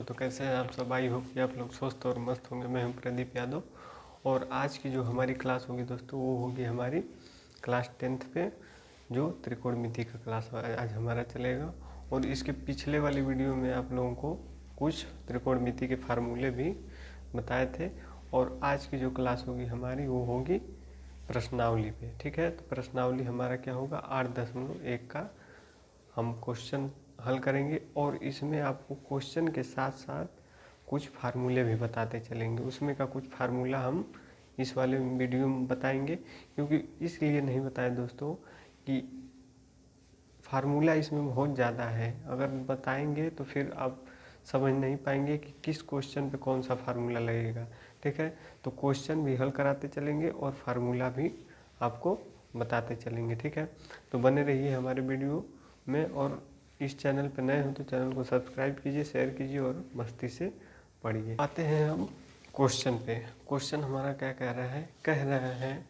तो कैसे हैं आप सब। आई होप कि आप लोग स्वस्थ और मस्त होंगे। मैं हूं प्रदीप यादव और आज की जो हमारी क्लास होगी दोस्तों वो होगी हमारी क्लास 10th पे जो त्रिकोणमिति का क्लास आज हमारा चलेगा। और इसके पिछले वाली वीडियो में आप लोगों को कुछ त्रिकोणमिति के फार्मूले भी बताए थे। और आज की जो क्लास होगी हमारी वो होगी प्रश्नावली पे। ठीक है, तो प्रश्नावली हमारा क्या होगा 8.1 का हम क्वेश्चन हल करेंगे और इसमें आपको क्वेश्चन के साथ साथ कुछ फार्मूले भी बताते चलेंगे। उसमें का कुछ फार्मूला हम इस वाले वीडियो में बताएंगे, क्योंकि इसलिए नहीं बताए दोस्तों कि फार्मूला इसमें बहुत ज़्यादा है। अगर बताएंगे तो फिर आप समझ नहीं पाएंगे कि किस क्वेश्चन पे कौन सा फार्मूला लगेगा। ठीक है, तो क्वेश्चन भी हल कराते चलेंगे और फार्मूला भी आपको बताते चलेंगे। ठीक है, तो बने रहिए हमारे वीडियो में। और इस चैनल पर नए हो तो चैनल को सब्सक्राइब कीजिए, शेयर कीजिए और मस्ती से पढ़िए। आते हैं हम क्वेश्चन पे। क्वेश्चन हमारा क्या कह रहा है, कह रहा है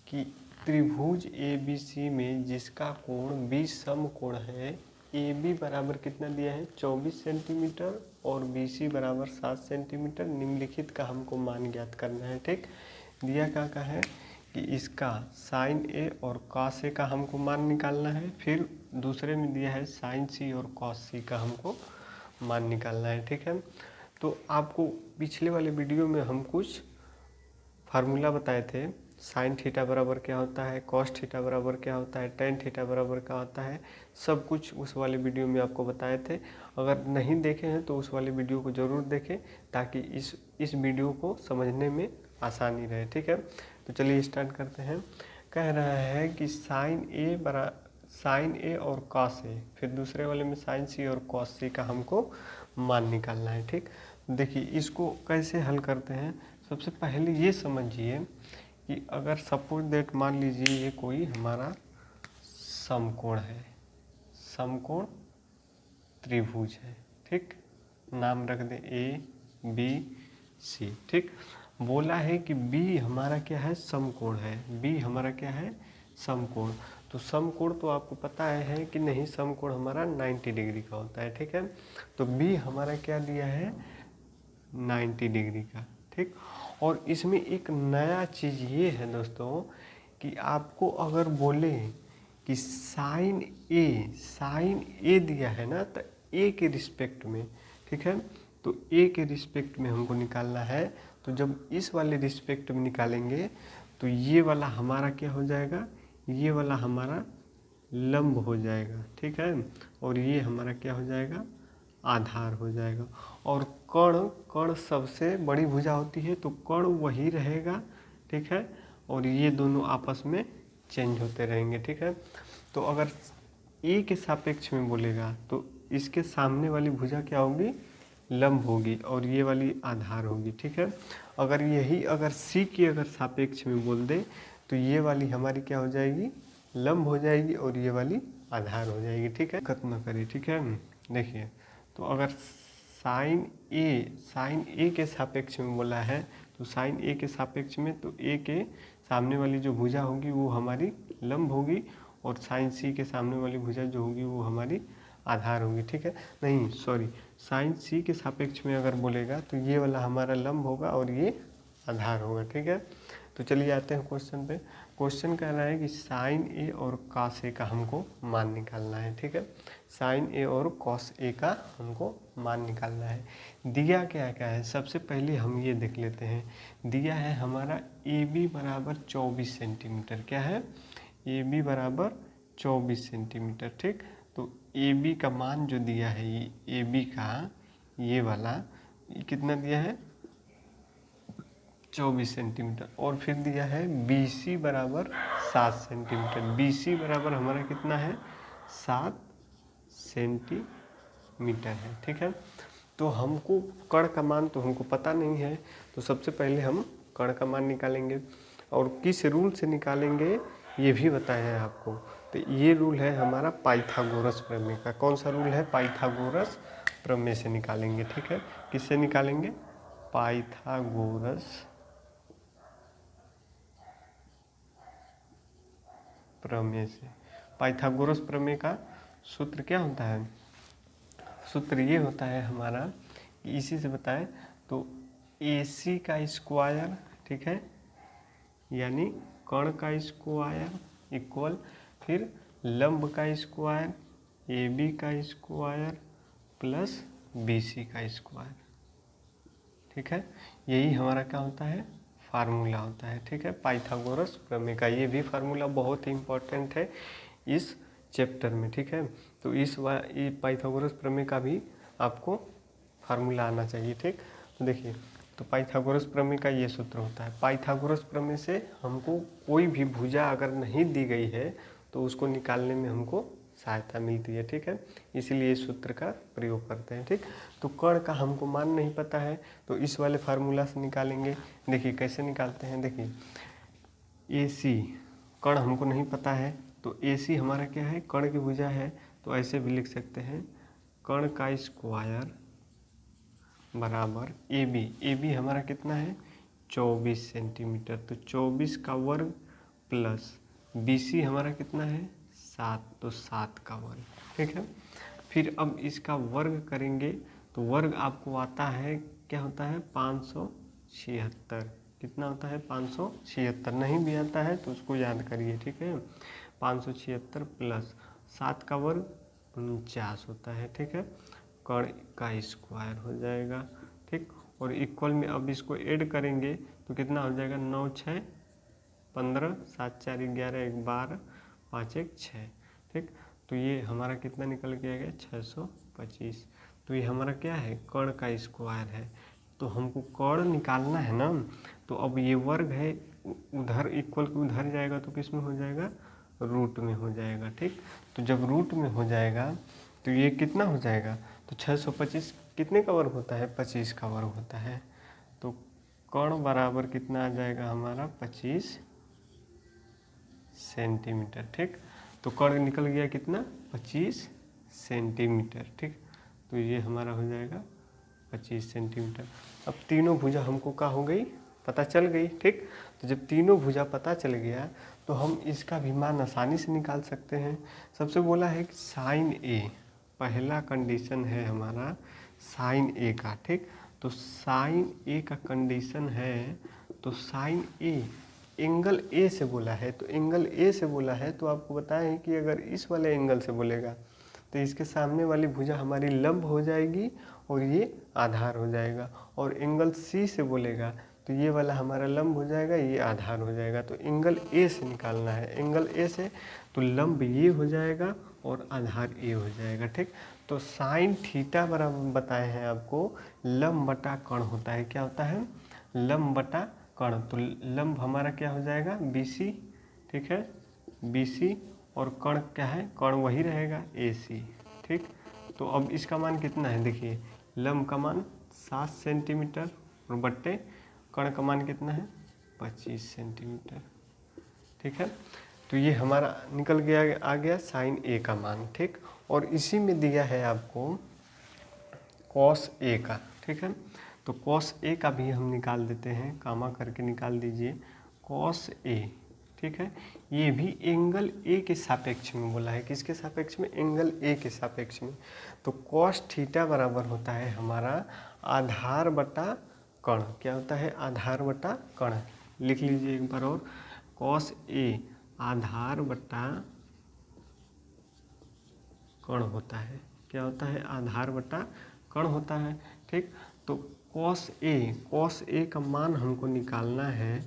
कि त्रिभुज ABC में जिसका कोण 20 समकोण है, AB बराबर कितना दिया है 24 सेंटीमीटर और BC बराबर 7 सेंटीमीटर। निम्नलिखित का हमको मान ज्ञात करना है। ठीक, दिया क्या है कि इसका साइन A और कॉस A का हमको मान निकालना है। फिर दूसरे में दिया है साइन C और कॉस C का हमको मान निकालना है। ठीक है, तो आपको पिछले वाले वीडियो में हम कुछ फार्मूला बताए थे। साइन थीटा बराबर क्या होता है, कॉस थीटा बराबर क्या होता है, टेन थीटा बराबर क्या होता है, सब कुछ उस वाले वीडियो में आपको बताए थे। अगर नहीं देखे हैं तो उस वाले वीडियो को ज़रूर देखें ताकि इस वीडियो को समझने में आसानी रहे। ठीक है, तो चलिए स्टार्ट करते हैं। कह रहा है कि साइन ए और कॉस ए, फिर दूसरे वाले में साइन सी और कॉस सी का हमको मान निकालना है। ठीक, देखिए इसको कैसे हल करते हैं। सबसे पहले ये समझिए कि अगर सपोज दैट मान लीजिए ये कोई हमारा समकोण है, समकोण त्रिभुज है। ठीक, नाम रख दे ABC। ठीक, बोला है कि B हमारा क्या है समकोण है, B हमारा क्या है समकोण। तो समकोण तो आपको पता है कि नहीं, समकोण हमारा 90 डिग्री का होता है। ठीक है, तो B हमारा क्या दिया है 90 डिग्री का। ठीक, और इसमें एक नया चीज़ ये है दोस्तों कि आपको अगर बोले कि साइन ए दिया है ना, तो ए के रिस्पेक्ट में, ठीक है, तो ए के रिस्पेक्ट में हमको निकालना है। तो जब इस वाले रिस्पेक्ट में निकालेंगे तो ये वाला हमारा क्या हो जाएगा, ये वाला हमारा लंब हो जाएगा। ठीक है, और ये हमारा क्या हो जाएगा आधार हो जाएगा। और कर्ण सबसे बड़ी भुजा होती है तो कर्ण वही रहेगा। ठीक है, और ये दोनों आपस में चेंज होते रहेंगे। ठीक है, तो अगर ए के सापेक्ष में बोलेगा तो इसके सामने वाली भुजा क्या होगी लंब होगी और ये वाली आधार होगी। ठीक है, अगर सी की अगर सापेक्ष में बोल दे तो ये वाली हमारी क्या हो जाएगी लंब हो जाएगी और ये वाली आधार हो जाएगी। ठीक है, दिक्कत ना करिए। ठीक है, देखिए तो अगर साइन ए के सापेक्ष में बोला है तो साइन ए के सापेक्ष में तो ए के सामने वाली जो भुजा होगी वो हमारी लंब होगी और साइन सी के सामने वाली भुजा जो होगी वो हमारी आधार होगी। ठीक है, नहीं सॉरी, साइन सी के सापेक्ष में अगर बोलेगा तो ये वाला हमारा लंब होगा और ये आधार होगा। ठीक है, तो चलिए आते हैं क्वेश्चन पे। क्वेश्चन कह रहा है कि साइन ए और कॉस ए का हमको मान निकालना है। ठीक है, साइन ए और कॉस ए का हमको मान निकालना है। दिया क्या क्या है, सबसे पहले हम ये देख लेते हैं। दिया है हमारा ए बी बराबर 24 सेंटीमीटर। क्या है, ए बी बराबर 24 सेंटीमीटर। ठीक, तो ए बी का मान जो दिया है ये ए बी का ये वाला ये कितना दिया है 24 सेंटीमीटर। और फिर दिया है BC बराबर 7 सेंटीमीटर। BC बराबर हमारा कितना है 7 सेंटीमीटर है। ठीक है, तो हमको कर्ण का मान तो हमको पता नहीं है, तो सबसे पहले हम कर्ण का मान निकालेंगे और किस रूल से निकालेंगे ये भी बताया है आपको। तो ये रूल है हमारा पाइथागोरस प्रमेय का। कौन सा रूल है, पाइथागोरस प्रमेय से निकालेंगे। ठीक है, किससे निकालेंगे, पाइथागोरस प्रमेय से। पाइथागोरस प्रमेय का सूत्र क्या होता है, सूत्र ये होता है हमारा कि इसी से बताएं तो AC का स्क्वायर, ठीक है, यानी कर्ण का स्क्वायर इक्वल फिर लंब का स्क्वायर AB का स्क्वायर प्लस BC का स्क्वायर, ठीक है। यही हमारा क्या होता है, फार्मूला होता है, ठीक है, पाइथागोरस प्रमेय का। ये भी फार्मूला बहुत ही इम्पोर्टेंट है इस चैप्टर में, ठीक है। तो ये पाइथागोरस प्रमेय का भी आपको फार्मूला आना चाहिए, ठीक। तो देखिए, तो पाइथागोरस प्रमेय का ये सूत्र होता है। पाइथागोरस प्रमेय से हमको कोई भी भुजा अगर नहीं दी गई है तो उसको निकालने में हमको सहायता मिलती है, ठीक है। इसीलिए इस सूत्र का प्रयोग करते हैं, ठीक। तो कर्ण का हमको मान नहीं पता है तो इस वाले फार्मूला से निकालेंगे। देखिए कैसे निकालते हैं, देखिए AC कर्ण हमको नहीं पता है तो AC हमारा क्या है, कर्ण की भुजा है, तो ऐसे भी लिख सकते हैं कर्ण का स्क्वायर बराबर AB हमारा कितना है 24 सेंटीमीटर, तो 24 का वर्ग प्लस BC हमारा कितना है 7, तो 7 का वर्ग, ठीक है। फिर अब इसका वर्ग करेंगे तो वर्ग आपको आता है, क्या होता है 576, कितना होता है 576, नहीं भी आता है तो उसको याद करिए, ठीक है। 576 प्लस 7 का वर्ग 49 होता है, ठीक है। कर्ण का स्क्वायर हो जाएगा, ठीक। और इक्वल में अब इसको ऐड करेंगे तो कितना हो जाएगा 9 6 15 7 4 11 1 12 5 1 6, ठीक। तो ये हमारा कितना निकल के आ गया 625। तो ये हमारा क्या है, कर्ण का स्क्वायर है। तो हमको कर्ण निकालना है ना, तो अब ये वर्ग है उधर इक्वल के उधर जाएगा तो किस में हो जाएगा, रूट में हो जाएगा, ठीक। तो जब रूट में हो जाएगा तो ये कितना हो जाएगा, तो 625 कितने का वर्ग होता है, 25 का वर्ग होता है। तो कर्ण बराबर कितना आ जाएगा हमारा 25 सेंटीमीटर, ठीक। तो कर्ण निकल गया कितना 25 सेंटीमीटर, ठीक। तो ये हमारा हो जाएगा 25 सेंटीमीटर। अब तीनों भुजा हमको क्या हो गई, पता चल गई, ठीक। तो जब तीनों भुजा पता चल गया तो हम इसका भी मान आसानी से निकाल सकते हैं। सबसे बोला है कि साइन A, पहला कंडीशन है हमारा साइन A का, ठीक। तो साइन A का कंडीशन है, तो साइन A एंगल A से बोला है, तो एंगल A से बोला है तो आपको बताएं कि अगर इस वाले एंगल से बोलेगा तो इसके सामने वाली भुजा हमारी लंब हो जाएगी और ये आधार हो जाएगा, और एंगल C से बोलेगा तो ये वाला हमारा लंब हो जाएगा, ये आधार हो जाएगा। तो एंगल A से निकालना है, एंगल A से तो लंब ये हो जाएगा और आधार A हो जाएगा, ठीक। तो साइन थीटा बराबर बताए हैं आपको लंब बटा कर्ण होता है, क्या होता है लंब बटा कर्ण। तो लंब हमारा क्या हो जाएगा BC, ठीक है, BC, और कर्ण क्या है, कर्ण वही रहेगा AC, ठीक। तो अब इसका मान कितना है, देखिए लंब का मान 7 सेंटीमीटर और बट्टे कर्ण का मान कितना है 25 सेंटीमीटर, ठीक है। तो ये हमारा निकल गया, आ गया साइन A का मान, ठीक। और इसी में दिया है आपको कॉस A का, ठीक है। तो कॉस A का भी हम निकाल देते हैं, कामा करके निकाल दीजिए कॉस A, ठीक है। ये भी एंगल A के सापेक्ष में बोला है, किसके सापेक्ष में, एंगल A के सापेक्ष में। तो कॉस थीटा बराबर होता है हमारा आधार बटा कर्ण, क्या होता है आधार बटा कर्ण। लिख लीजिए एक बार और, कॉस A आधार बटा कर्ण होता है, क्या होता है आधार बटा कर्ण होता है, ठीक। तो कॉस A का मान हमको निकालना है,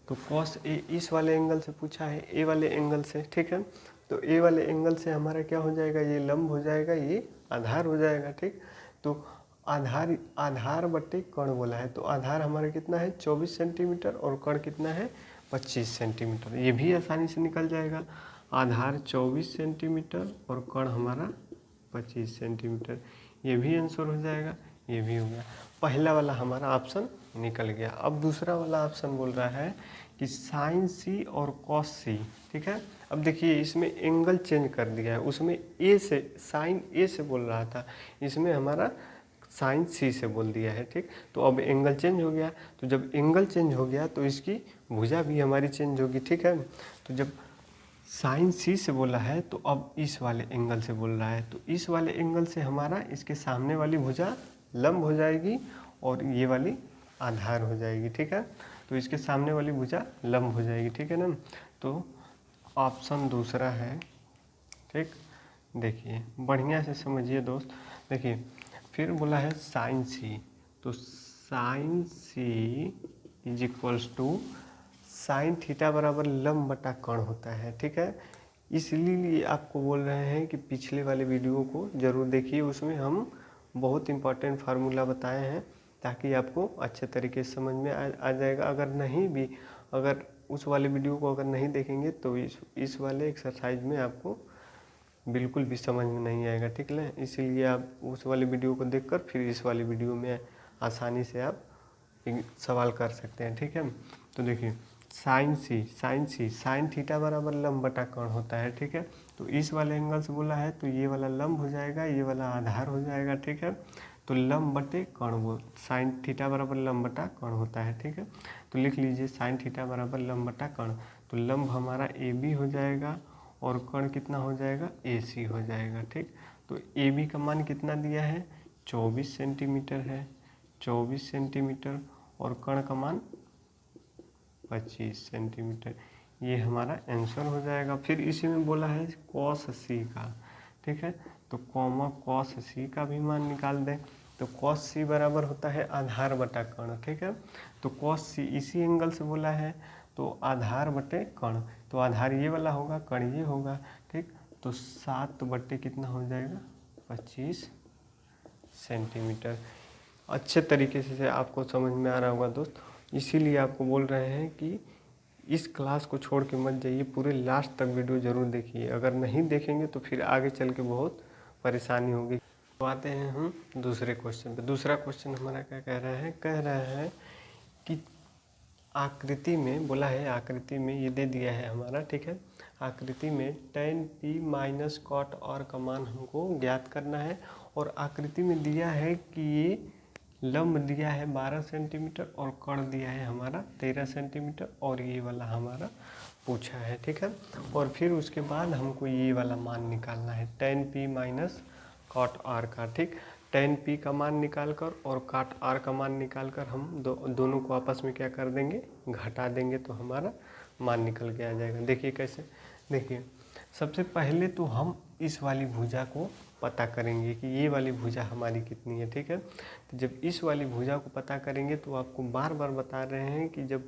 तो कॉस A इस वाले एंगल से पूछा है, A वाले एंगल से, ठीक है। तो A वाले एंगल से हमारा क्या हो जाएगा, ये लंब हो जाएगा, ये आधार हो जाएगा, ठीक। तो आधार बटे कर्ण बोला है, तो आधार हमारा कितना है 24 सेंटीमीटर और कर्ण कितना है 25 सेंटीमीटर। ये भी आसानी से निकल जाएगा, आधार 24 सेंटीमीटर और कर्ण हमारा 25 सेंटीमीटर। ये भी आंसर हो जाएगा, ये भी हो गया। पहला वाला हमारा ऑप्शन निकल गया। अब दूसरा वाला ऑप्शन बोल रहा है कि साइन C और कॉस C, ठीक है। अब देखिए इसमें एंगल चेंज कर दिया है, उसमें A से साइन A से बोल रहा था, इसमें हमारा साइन C से बोल दिया है, ठीक। तो अब एंगल चेंज हो गया, तो जब एंगल चेंज हो गया तो इसकी भुजा भी हमारी चेंज होगी, ठीक है। तो जब साइन C से बोला है तो अब इस वाले एंगल से बोल रहा है, तो इस वाले एंगल से हमारा इसके सामने वाली भुजा लंब हो जाएगी और ये वाली आधार हो जाएगी, ठीक है। तो इसके सामने वाली भुजा लंब हो जाएगी, ठीक है ना। तो ऑप्शन दूसरा है, ठीक। देखिए बढ़िया से समझिए दोस्त। देखिए फिर बोला है साइन सी, तो sine C is equals to sine theta बराबर लंब बटा कर्ण होता है, ठीक है। इसलिए आपको बोल रहे हैं कि पिछले वाले वीडियो को जरूर देखिए, उसमें हम बहुत इंपॉर्टेंट फार्मूला बताए हैं ताकि आपको अच्छे तरीके से समझ में आ जाएगा। अगर उस वाले वीडियो को अगर नहीं देखेंगे तो इस वाले एक्सरसाइज में आपको बिल्कुल भी समझ में नहीं आएगा, ठीक है। इसीलिए आप उस वाले वीडियो को देखकर फिर इस वाले वीडियो में आसानी से आप सवाल कर सकते हैं, ठीक है। तो देखिए साइन सी साइन थीटा बराबर लंब बटा कर्ण होता है, ठीक है। तो इस वाले एंगल से बोला है तो ये वाला लंब हो जाएगा, ये वाला आधार हो जाएगा, ठीक है। तो लंब बटे कर्ण, वो साइन थीटा बराबर लंब बटा कर्ण होता है, ठीक है। तो लिख लीजिए साइन थीटा बराबर लंब बटा कर्ण। तो लंब हमारा ए बी हो जाएगा और कर्ण कितना हो जाएगा, ए सी हो जाएगा, ठीक। तो ए बी का मान कितना दिया है, 24 सेंटीमीटर है, 24 सेंटीमीटर, और कर्ण का मान 25 सेंटीमीटर। ये हमारा आंसर हो जाएगा। फिर इसी में बोला है कॉस सी का, ठीक है। तो कॉमा कॉस सी का भी मान निकाल दें। तो कॉस सी बराबर होता है आधार बटा कर्ण, ठीक है। तो कॉस सी इसी एंगल से बोला है तो आधार बटे कर्ण, तो आधार ये वाला होगा, कर्ण ये होगा, ठीक। तो 7 बटे कितना हो जाएगा, 25 सेंटीमीटर। अच्छे तरीके से आपको समझ में आ रहा होगा दोस्त, इसीलिए आपको बोल रहे हैं कि इस क्लास को छोड़ के मत जाइए, पूरे लास्ट तक वीडियो ज़रूर देखिए। अगर नहीं देखेंगे तो फिर आगे चल के बहुत परेशानी होगी। तो आते हैं हम दूसरे क्वेश्चन पे। दूसरा क्वेश्चन हमारा क्या कह रहा है कि आकृति में बोला है, आकृति में ये दे दिया है हमारा, ठीक है। आकृति में tan p minus cot r का मान हमको ज्ञात करना है, और आकृति में दिया है कि ये लंब दिया है 12 सेंटीमीटर और कर्ण दिया है हमारा 13 सेंटीमीटर, और ये वाला हमारा पूछा है, ठीक है। और फिर उसके बाद हमको ये वाला मान निकालना है tan p minus cot r का, ठीक। tan p का मान निकाल कर और काट r का मान निकाल कर हम दोनों को आपस में क्या कर देंगे, घटा देंगे, तो हमारा मान निकल के आ जाएगा। देखिए कैसे, देखिए सबसे पहले तो हम इस वाली भुजा को पता करेंगे कि ये वाली भुजा हमारी कितनी है, ठीक है। तो जब इस वाली भुजा को पता करेंगे तो आपको बार बार बता रहे हैं कि जब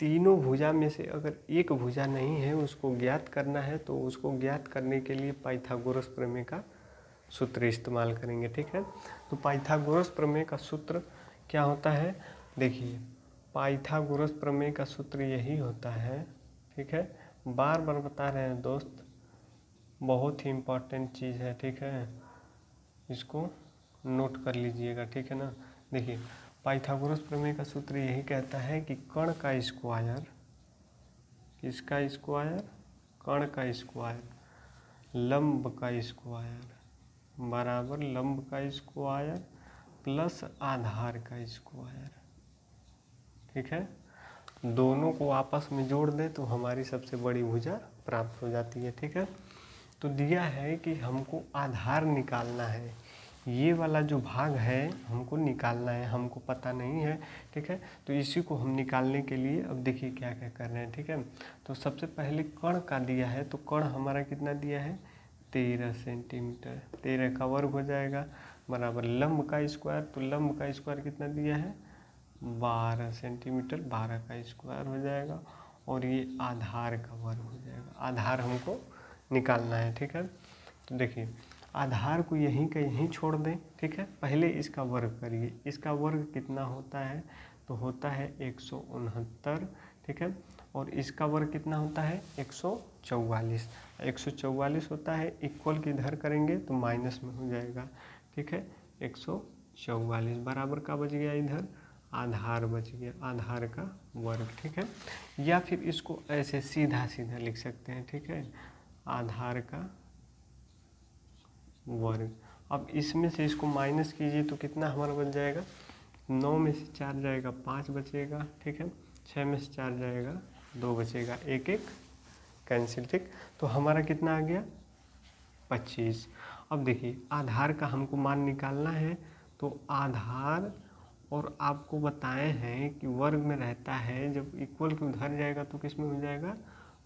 तीनों भुजा में से अगर एक भुजा नहीं है उसको ज्ञात करना है, तो उसको ज्ञात करने के लिए पाइथागोरस प्रमेय का सूत्र इस्तेमाल करेंगे, ठीक है। तो पाइथागोरस प्रमेय का सूत्र क्या होता है, देखिए पाइथागोरस प्रमेय का सूत्र यही होता है, ठीक है। बार बार बता रहे हैं दोस्त, बहुत ही इम्पोर्टेंट चीज़ है, ठीक है। इसको नोट कर लीजिएगा, ठीक है ना। देखिए पाइथागोरस प्रमेय का सूत्र यही कहता है कि कर्ण का स्क्वायर, किसका स्क्वायर, कर्ण का स्क्वायर, लंब का स्क्वायर बराबर लंब का स्क्वायर प्लस आधार का स्क्वायर, ठीक है। दोनों को आपस में जोड़ दें तो हमारी सबसे बड़ी भुजा प्राप्त हो जाती है, ठीक है। तो दिया है कि हमको आधार निकालना है, ये वाला जो भाग है हमको निकालना है, हमको पता नहीं है, ठीक है। तो इसी को हम निकालने के लिए अब देखिए क्या क्या कर रहे हैं, ठीक है। तो सबसे पहले कर्ण का दिया है, तो कर्ण हमारा कितना दिया है, 13 सेंटीमीटर, 13 का वर्ग हो जाएगा बराबर लंब का स्क्वायर, तो लंब का स्क्वायर कितना दिया है, 12 सेंटीमीटर, 12 का स्क्वायर हो जाएगा, और ये आधार का वर्ग हो जाएगा। आधार हमको निकालना है, ठीक है। तो देखिए आधार को यहीं का यहीं छोड़ दें, ठीक है। पहले इसका वर्ग करिए, इसका वर्ग कितना होता है, तो होता है 169, ठीक है। और इसका वर्ग कितना होता है, 144, 144 होता है। इक्वल की इधर करेंगे तो माइनस में हो जाएगा, ठीक है। 144 बराबर का बच गया, इधर आधार बच गया, आधार का वर्ग, ठीक है। या फिर इसको ऐसे सीधा सीधा लिख सकते हैं, ठीक है, आधार का वर्ग। अब इसमें से इसको माइनस कीजिए तो कितना हमारा बच जाएगा, 9 में से 4 जाएगा 5 बचेगा, ठीक है। 6 में से 4 जाएगा 2 बचेगा, एक एक कैंसिल, ठीक। तो हमारा कितना आ गया, 25। अब देखिए आधार का हमको मान निकालना है, तो आधार, और आपको बताए हैं कि वर्ग में रहता है, जब इक्वल के उधर जाएगा तो किस में हो जाएगा,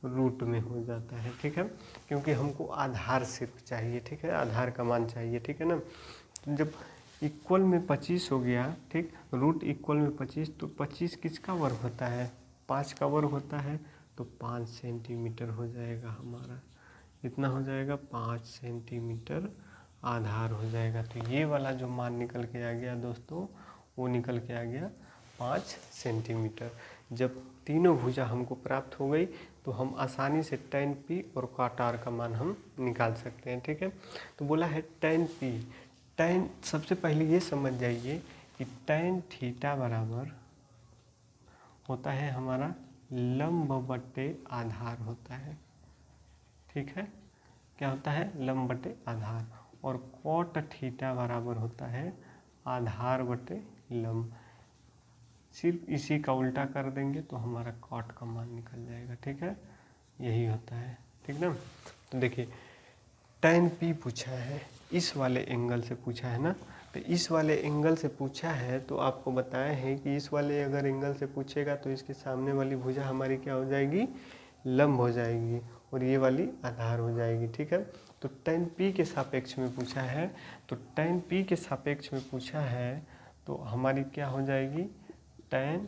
रूट में हो जाता है, ठीक है, क्योंकि हमको आधार सिर्फ चाहिए, ठीक है, आधार का मान चाहिए, ठीक है ना। तो जब इक्वल में 25 हो गया, ठीक, रूट इक्वल में 25, तो 25 किसका वर्ग होता है, 5 का वर्ग होता है, तो 5 सेंटीमीटर हो जाएगा हमारा, कितना हो जाएगा, 5 सेंटीमीटर आधार हो जाएगा। तो ये वाला जो मान निकल के आ गया दोस्तों, वो निकल के आ गया 5 सेंटीमीटर। जब तीनों भुजा हमको प्राप्त हो गई तो हम आसानी से tan p और cot r का मान हम निकाल सकते हैं, ठीक है। तो बोला है tan p, tan, सबसे पहले ये समझ जाइए कि tan थीटा बराबर होता है हमारा लंब बटे आधार होता है, ठीक है, क्या होता है, लंब बटे आधार। और cot थीटा बराबर होता है आधार बटे लंब। सिर्फ इसी का उल्टा कर देंगे तो हमारा cot का मान निकल जाएगा, ठीक है, यही होता है, ठीक ना। तो देखिए tan p पूछा है, इस वाले एंगल से पूछा है ना, तो इस वाले एंगल से पूछा है तो आपको बताया है कि इस वाले अगर एंगल से पूछेगा तो इसके सामने वाली भुजा हमारी क्या हो जाएगी, लंब हो जाएगी, और ये वाली आधार हो जाएगी, ठीक है। तो tan p के सापेक्ष में पूछा है, तो tan p के सापेक्ष में पूछा है तो हमारी क्या हो जाएगी, tan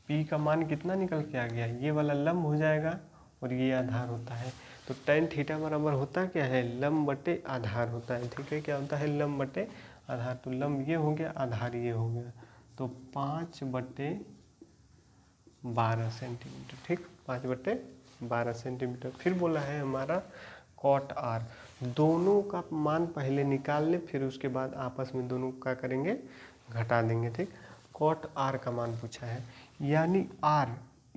p का मान कितना निकल के आ गया, ये वाला लंब हो जाएगा और ये आधार होता है। तो tan थीटा बराबर होता क्या है, लंब बटे आधार होता है, ठीक है, क्या होता है, लंब बटे आधार। तो लंब ये हो गया, आधार ये हो गया, तो 5/12 सेंटीमीटर, ठीक, 5/12 सेंटीमीटर। फिर बोला है हमारा cot r, दोनों का मान पहले निकाल ले, फिर उसके बाद आपस में दोनों का करेंगे, घटा देंगे, ठीक। cot r का मान पूछा है, यानी r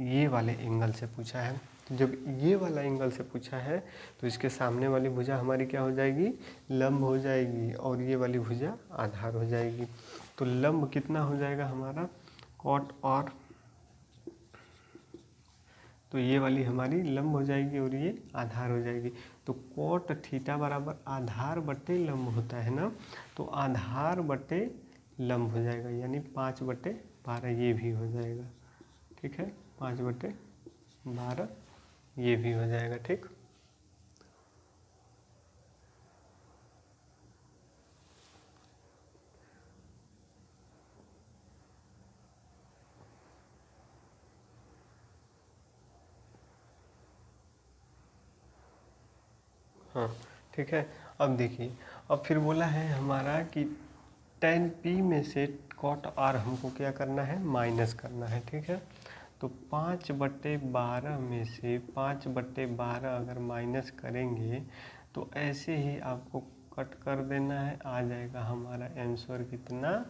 ये वाले एंगल से पूछा है। तो जब ये वाला एंगल से पूछा है तो इसके सामने वाली भुजा हमारी क्या हो जाएगी, लंब हो जाएगी, और ये वाली भुजा आधार हो जाएगी। तो लंब कितना हो जाएगा हमारा, cot r, तो ये वाली हमारी लंब हो जाएगी और ये आधार हो जाएगी। तो cot थीटा बराबर आधार बटे लंब होता है ना, तो आधार बटे लंब हो जाएगा, यानी 5/12 ये भी हो जाएगा, ठीक है, 5/12 ये भी हो जाएगा, ठीक। हाँ, ठीक है। अब देखिए, अब फिर बोला है हमारा कि tan p में से cot r हमको क्या करना है, माइनस करना है, ठीक है। तो 5/12 में से 5/12 अगर माइनस करेंगे तो ऐसे ही आपको कट कर देना है, आ जाएगा हमारा आंसर कितना,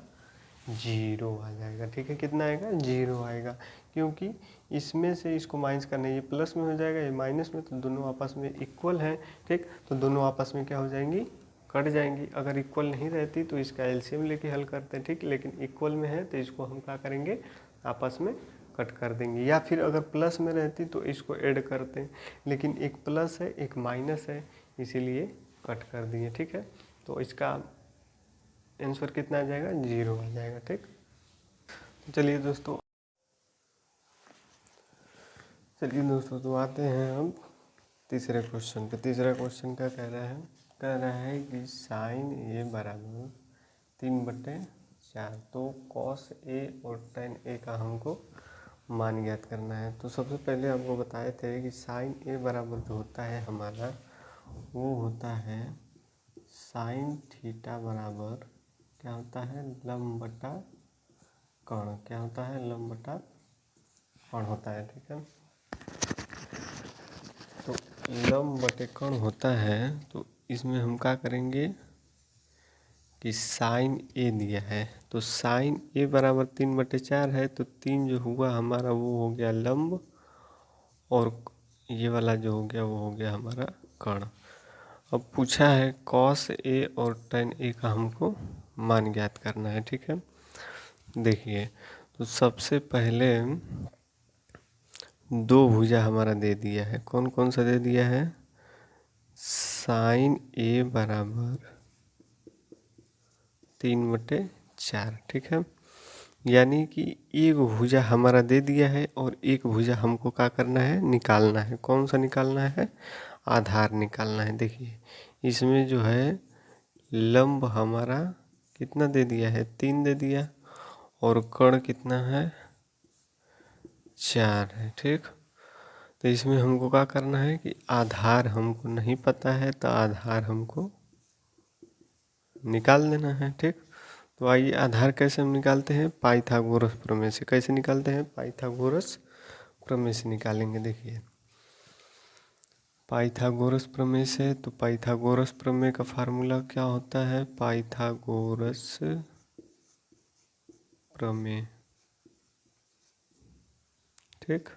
0 आ जाएगा, ठीक है, कितना आएगा, 0 आएगा, क्योंकि इसमें से इसको माइनस करना है, ये प्लस में हो जाएगा, ये माइनस में, तो दोनों आपस में इक्वल हैं, ठीक, तो दोनों आपस में क्या हो जाएंगी, कट जाएंगी। अगर इक्वल नहीं रहती तो इसका एलसीएम लेके हल करते हैं, ठीक, लेकिन इक्वल में है तो इसको हम क्या करेंगे, आपस में कट कर देंगे। या फिर अगर प्लस में रहती तो इसको ऐड करते हैं, लेकिन एक प्लस है एक माइनस है, इसीलिए कट कर दिए, ठीक है। तो इसका आंसर कितना आ जाएगा, 0 आ जाएगा, ठीक। चलिए दोस्तों तो आते हैं अब तीसरे क्वेश्चन पे। तीसरा क्वेश्चन क्या कह रहा है, कह रहा है कि साइन ए बराबर 3/4, तो कॉस ए और टेन ए का हमको मान ज्ञात करना है। तो सबसे पहले आपको बताए थे कि साइन ए बराबर जो होता है हमारा, वो होता है साइन थीटा बराबर क्या होता है, लंब बटा कर्ण, क्या होता है, लंब बटा कर्ण होता है, ठीक है। तो लंब बटे कर्ण होता है, तो इसमें हम क्या करेंगे कि साइन ए दिया है, तो साइन ए बराबर 3/4 है, तो 3 जो हुआ हमारा वो हो गया लंब, और ये वाला जो हो गया वो हो गया हमारा कर्ण। अब पूछा है कॉस ए और टेन ए का हमको मान ज्ञात करना है, ठीक है। देखिए, तो सबसे पहले दो भुजा हमारा दे दिया है, कौन कौन सा दे दिया है, साइन ए बराबर 3/4, ठीक है। यानी कि एक भुजा हमारा दे दिया है और एक भुजा हमको क्या करना है, निकालना है। कौन सा निकालना है, आधार निकालना है। देखिए इसमें जो है लंब हमारा कितना दे दिया है, 3 दे दिया, और कर्ण कितना है, 4 है, ठीक। तो इसमें हमको क्या करना है कि आधार हमको नहीं पता है तो आधार हमको निकाल देना है, ठीक। तो आइए आधार कैसे हम निकालते हैं, पाइथागोरस प्रमेय से। कैसे निकालते हैं, पाइथागोरस प्रमेय से निकालेंगे। देखिए पाइथागोरस प्रमेय से, तो पाइथागोरस प्रमेय का फार्मूला क्या होता है, पाइथागोरस प्रमेय, ठीक।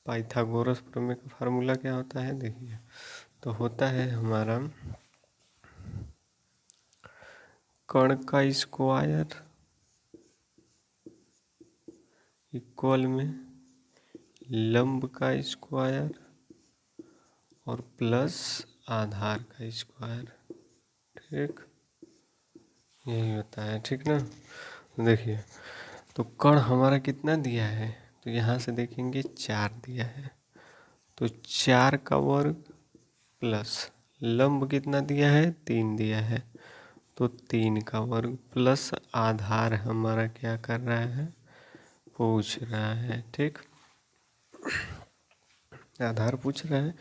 पाइथागोरस प्रमेय का फार्मूला क्या होता है, देखिए तो होता है हमारा कर्ण का स्क्वायर इक्वल में लंब का स्क्वायर और प्लस आधार का स्क्वायर, ठीक। यही होता है, ठीक ना। देखिए तो कर्ण हमारा कितना दिया है, तो यहाँ से देखेंगे 4 दिया है, तो 4 का वर्ग प्लस लंब कितना दिया है, 3 दिया है, तो 3 का वर्ग प्लस आधार हमारा क्या कर रहा है, पूछ रहा है, ठीक। आधार पूछ रहा है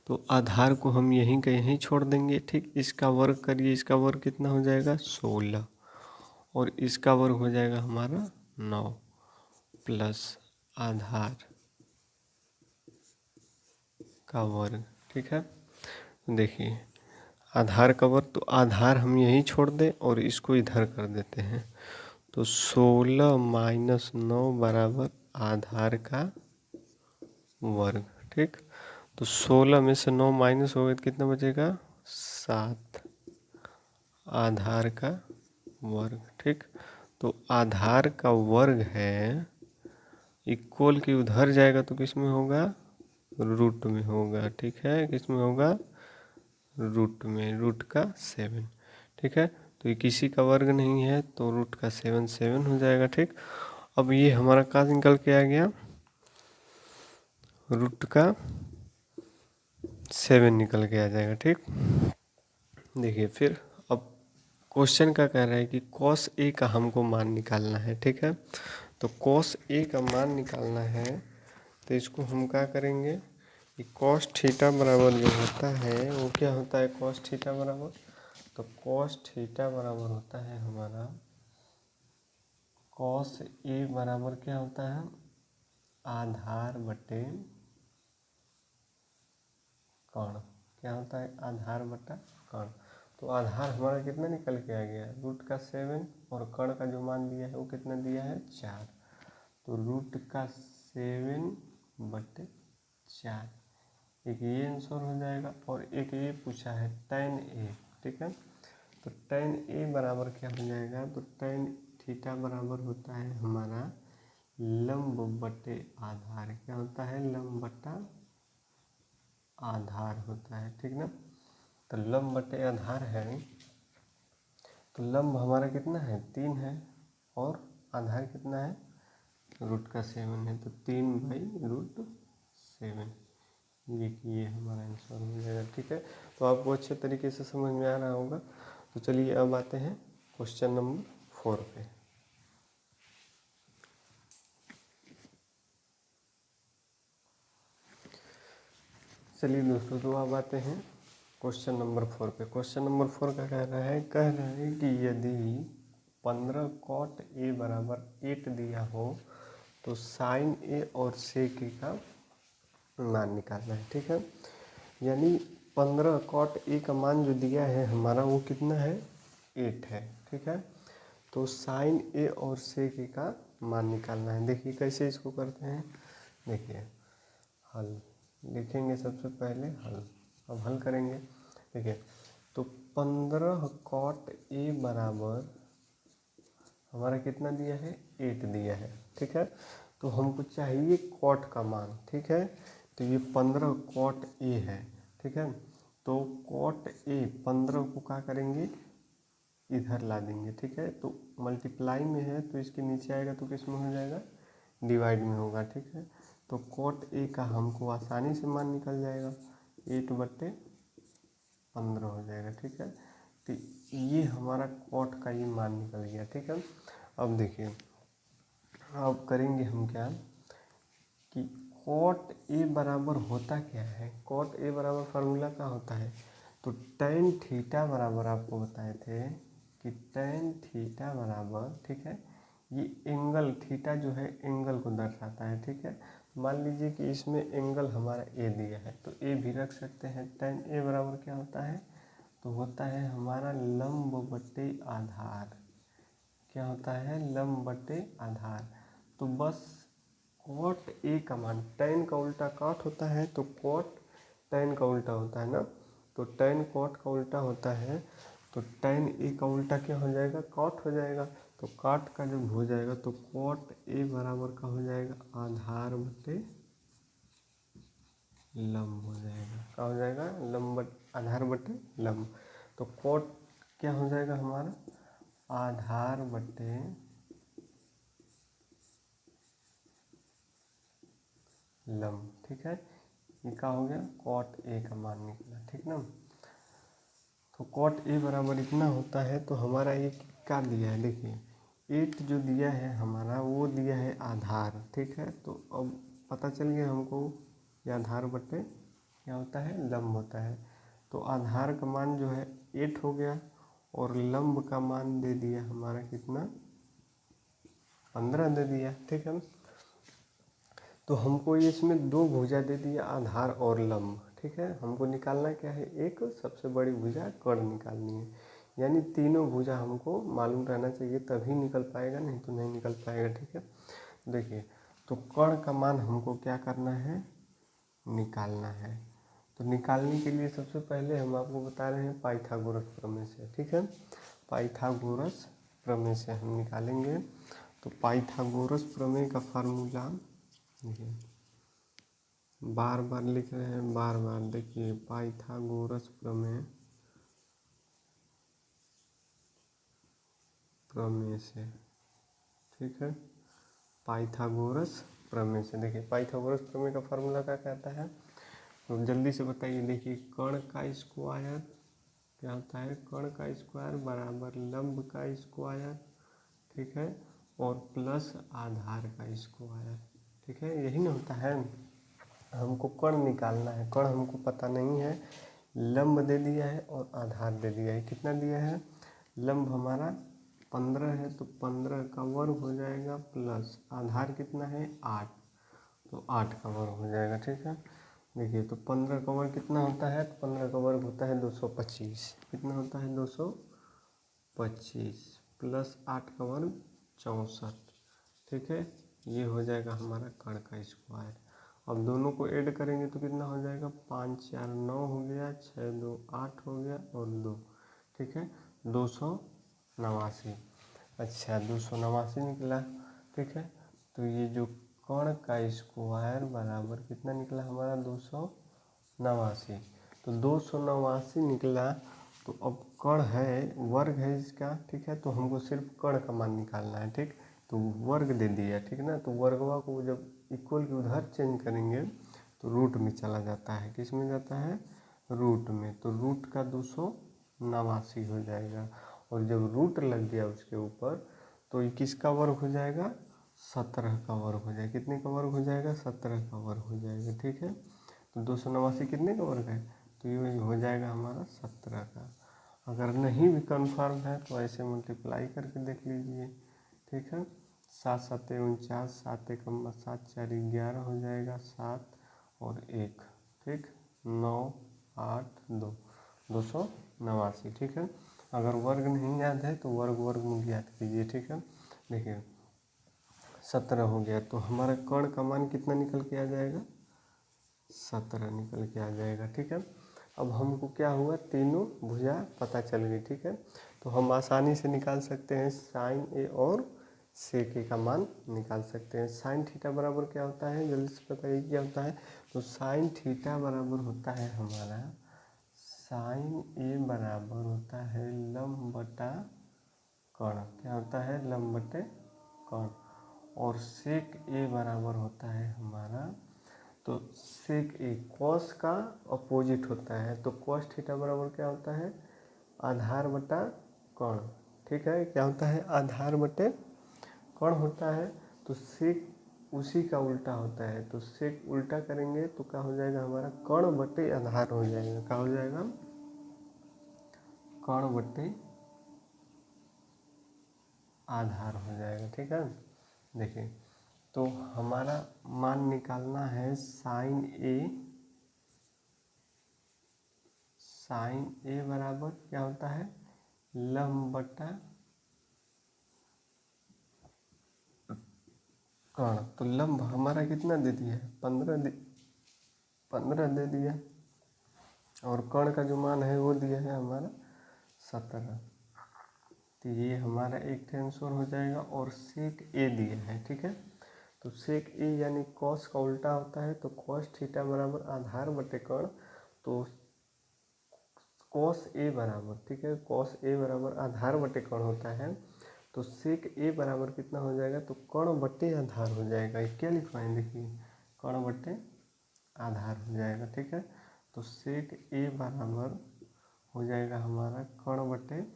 तो आधार को हम यहीं का यहीं छोड़ देंगे, ठीक। इसका वर्ग करिए, इसका वर्ग कितना हो जाएगा, 16, और इसका वर्ग हो जाएगा हमारा 9 प्लस आधार का वर्ग, ठीक है। देखिए आधार का वर्ग, तो आधार हम यहीं छोड़ दें और इसको इधर कर देते हैं, तो 16 माइनस 9 बराबर आधार का वर्ग, ठीक। तो 16 में से 9 माइनस हो गया तो कितना बचेगा, 7 आधार का वर्ग, ठीक। तो आधार का वर्ग है इक्वल की उधर जाएगा तो किस में होगा, रूट में होगा, ठीक है। किस में होगा, रूट में, रूट का 7, ठीक है। तो ये किसी का वर्ग नहीं है तो रूट का 7 7 हो जाएगा, ठीक। अब ये हमारा का निकल के आ गया, रूट का 7 निकल के आ जाएगा, ठीक। देखिए फिर अब क्वेश्चन का कह रहा है कि cos A का हमको मान निकालना है, ठीक है। तो cos A का मान निकालना है तो इसको हम क्या करेंगे कि cos थीटा बराबर जो होता है वो क्या होता है, cos थीटा बराबर, तो cos थीटा बराबर होता है हमारा cos A बराबर क्या होता है, आधार बटे कर्ण, क्या होता है, आधार बटा कर्ण। तो आधार हमारा कितना निकल के आ गया, रूट का 7, और कर्ण का जो मान दिया है वो कितना दिया है, 4, तो रूट का 7/4, एक ये आंसर हो जाएगा। और एक ये पूछा है tan A, ठीक है। तो tan A बराबर क्या हो जाएगा, तो tan थीटा बराबर होता है हमारा लंब बटे आधार, क्या होता है, लंब बटा आधार होता है, ठीक ना। तो लंब बटे आधार है, तो लंब हमारा कितना है, 3 है, और आधार कितना है, रूट का 7 है, तो 3/√7, ये हमारा आंसर हो जाएगा, ठीक है। तो आपको अच्छे तरीके से समझ में आ रहा होगा। तो चलिए अब आते हैं क्वेश्चन नंबर 4 पे। चलिए दोस्तों, तो अब आते हैं क्वेश्चन नंबर 4 पे। क्वेश्चन नंबर 4 का कह रहा है कि यदि 15 cot A बराबर 8 दिया हो तो साइन A और sec A का मान निकालना है, ठीक है। यानी 15 cot A का मान जो दिया है हमारा वो कितना है, 8 है, ठीक है। तो साइन A और sec A का मान निकालना है। देखिए कैसे इसको करते हैं, देखिए हल लिखेंगे सबसे पहले हल, अब हल करेंगे। देखिए तो 15 cot A बराबर हमारा कितना दिया है, 8 दिया है, ठीक है। तो हमको चाहिए cot का मान, ठीक है। तो ये 15 cot A है, ठीक है। तो cot A 15 को क्या करेंगे, इधर ला देंगे, ठीक है। तो मल्टीप्लाई में है तो इसके नीचे आएगा तो किस में हो जाएगा, डिवाइड में होगा, ठीक है। तो कॉट ए का हमको आसानी से मान निकल जाएगा, 8/15 हो जाएगा, ठीक है। तो ये हमारा कॉट का ये मान निकल गया, ठीक है। अब देखिए, अब करेंगे हम क्या कि कॉट ए बराबर होता क्या है, कॉट ए बराबर फार्मूला क्या होता है, तो tan थीटा बराबर आपको बताए थे कि tan थीटा बराबर, ठीक है, ये एंगल थीटा जो है एंगल को दर्शाता है, ठीक है। मान लीजिए कि इसमें एंगल हमारा ए दिया है तो ए भी रख सकते हैं। tan ए बराबर क्या होता है, तो होता है हमारा लंब बटे आधार, क्या होता है, लंब बटे आधार। तो बस कॉट ए का मान, tan का उल्टा कॉट होता है तो कॉट tan का उल्टा होता है ना, तो tan कॉट का उल्टा होता है, तो tan ए का उल्टा क्या हो जाएगा, कॉट हो जाएगा। तो कॉट का जब हो जाएगा तो कॉट ए बराबर का हो जाएगा आधार बटे लंब हो जाएगा, क्या हो जाएगा, लंब आधार बटे लंब। तो कॉट क्या हो जाएगा हमारा, आधार बटे लंब, ठीक है। ये क्या हो गया, कॉट ए का मान निकला, ठीक ना। तो कॉट ए बराबर इतना होता है, तो हमारा ये क्या दिया है, देखिए 8 जो दिया है हमारा वो दिया है आधार, ठीक है। तो अब पता चल गया हमको ये आधार बटे क्या होता है, लंब होता है। तो आधार का मान जो है 8 हो गया और लंब का मान दे दिया हमारा कितना, 15 दे दिया, ठीक है। तो हमको इसमें दो भुजा दे दिया, आधार और लंब, ठीक है। हमको निकालना क्या है, एक सबसे बड़ी भुजा कर्ण निकालनी है, यानी तीनों भुजा हमको मालूम रहना चाहिए तभी निकल पाएगा, नहीं तो नहीं निकल पाएगा, ठीक है। देखिए, तो कर्ण का मान हमको क्या करना है, निकालना है। तो निकालने के लिए सबसे पहले हम आपको बता रहे हैं पाइथागोरस प्रमेय से, ठीक है। पाइथागोरस प्रमेय से हम निकालेंगे। तो पाइथागोरस प्रमेय का फार्मूला देखिए, बार बार लिख रहे हैं, बार बार देखिए, पाइथागोरस प्रमेय, प्रमेय से, ठीक है, पाइथागोरस प्रमेय से। देखिए पाइथागोरस प्रमेय का फार्मूला क्या कहता है, तो जल्दी से बताइए। देखिए कर्ण का स्क्वायर क्या होता है, कर्ण का स्क्वायर बराबर लंब का स्क्वायर, ठीक है, और प्लस आधार का स्क्वायर, ठीक है, यही ना होता है। हमको कर्ण निकालना है, कर्ण हमको पता नहीं है, लंब दे दिया है और आधार दे दिया है। कितना दिया है, लंब हमारा 15 है तो 15 का वर्ग हो जाएगा, प्लस आधार कितना है 8, तो 8 का वर्ग हो जाएगा, ठीक है। देखिए तो 15 का वर्ग कितना होता है, तो 15 का वर्ग होता है 225, कितना होता है 225, प्लस 8 का वर्ग 64, ठीक है। ये हो जाएगा हमारा कर्ण का स्क्वायर। अब दोनों को ऐड करेंगे तो कितना हो जाएगा, 5 4 9 हो गया, 6 2 8 हो गया और 2, ठीक है, 289। अच्छा 289 निकला, ठीक है। तो ये जो कर्ण का स्क्वायर बराबर कितना निकला हमारा, 289। तो 289 निकला। तो अब कर्ण है, वर्ग है इसका, ठीक है, तो हमको सिर्फ कर्ण का मान निकालना है, ठीक। तो वर्ग दे दिया, ठीक ना। तो वर्गवा को जब इक्वल के उधर चेंज करेंगे तो रूट में चला जाता है, किस में जाता है, रूट में। तो रूट का 289 हो जाएगा, और जब रूट लग गया उसके ऊपर तो ये किसका वर्ग हो जाएगा, 17 का वर्ग हो जाएगा। कितने का वर्ग हो जाएगा, 17 का वर्ग हो जाएगा, ठीक है। तो 289 कितने का वर्ग है, तो ये हो जाएगा हमारा 17 का। अगर नहीं भी कन्फर्म है तो ऐसे मल्टीप्लाई करके देख लीजिए, ठीक है। 7 7 49, 7 1 7 4 11 हो जाएगा, 7 और 1, ठीक, 9 8 2, 289, ठीक है। अगर वर्ग नहीं याद है तो वर्ग मूल याद कीजिए, ठीक है। देखिए 17 हो गया, तो हमारा कर्ण का मान कितना निकल के आ जाएगा, 17 निकल के आ जाएगा, ठीक है। अब हमको क्या हुआ, तीनों भुजा पता चल गई, ठीक है। तो हम आसानी से निकाल सकते हैं साइन ए और सेक ए का मान निकाल सकते हैं। साइन थीटा बराबर क्या होता है, जल्दी से बताइए क्या होता है। तो साइन थीटा बराबर होता है हमारा, साइन ए बराबर होता है लंब बटा कर्ण क्या होता है, लंब बटे कर्ण। और सेक ए बराबर होता है हमारा, तो सेक ए कॉस का अपोजिट होता है, तो कॉस थीटा बराबर क्या होता है, आधार बटा कर्ण। ठीक है, क्या होता है, आधार बटे कर्ण होता है। तो सेक उसी का उल्टा होता है, तो सेक उल्टा करेंगे तो क्या हो जाएगा हमारा, कर्ण बटे आधार हो जाएगा। क्या हो जाएगा, कर्ण बटे आधार हो जाएगा। ठीक है, देखिए तो हमारा मान निकालना है साइन ए बराबर क्या होता है, लंब बटा कर्ण। तो लंब हमारा कितना दे दिया है, 15 दे दिया, और कर्ण का जो मान है वो दिया है हमारा 17। तो ये हमारा एक आंसर हो जाएगा। और सेक ए दिया है, ठीक है, तो सेक ए यानी कॉस का उल्टा होता है, तो कॉस थीटा बराबर आधार बटे कर्ण। तो कॉस ए बराबर, ठीक है, कॉस ए बराबर आधार बटे कर्ण होता है, तो सेक ए बराबर कितना हो जाएगा, तो कर्ण बटे आधार हो जाएगा। ये क्या लिखवाएं, देखिए कर्ण बटे आधार हो जाएगा। ठीक है, तो सेक ए बराबर हो जाएगा हमारा कर्ण बटे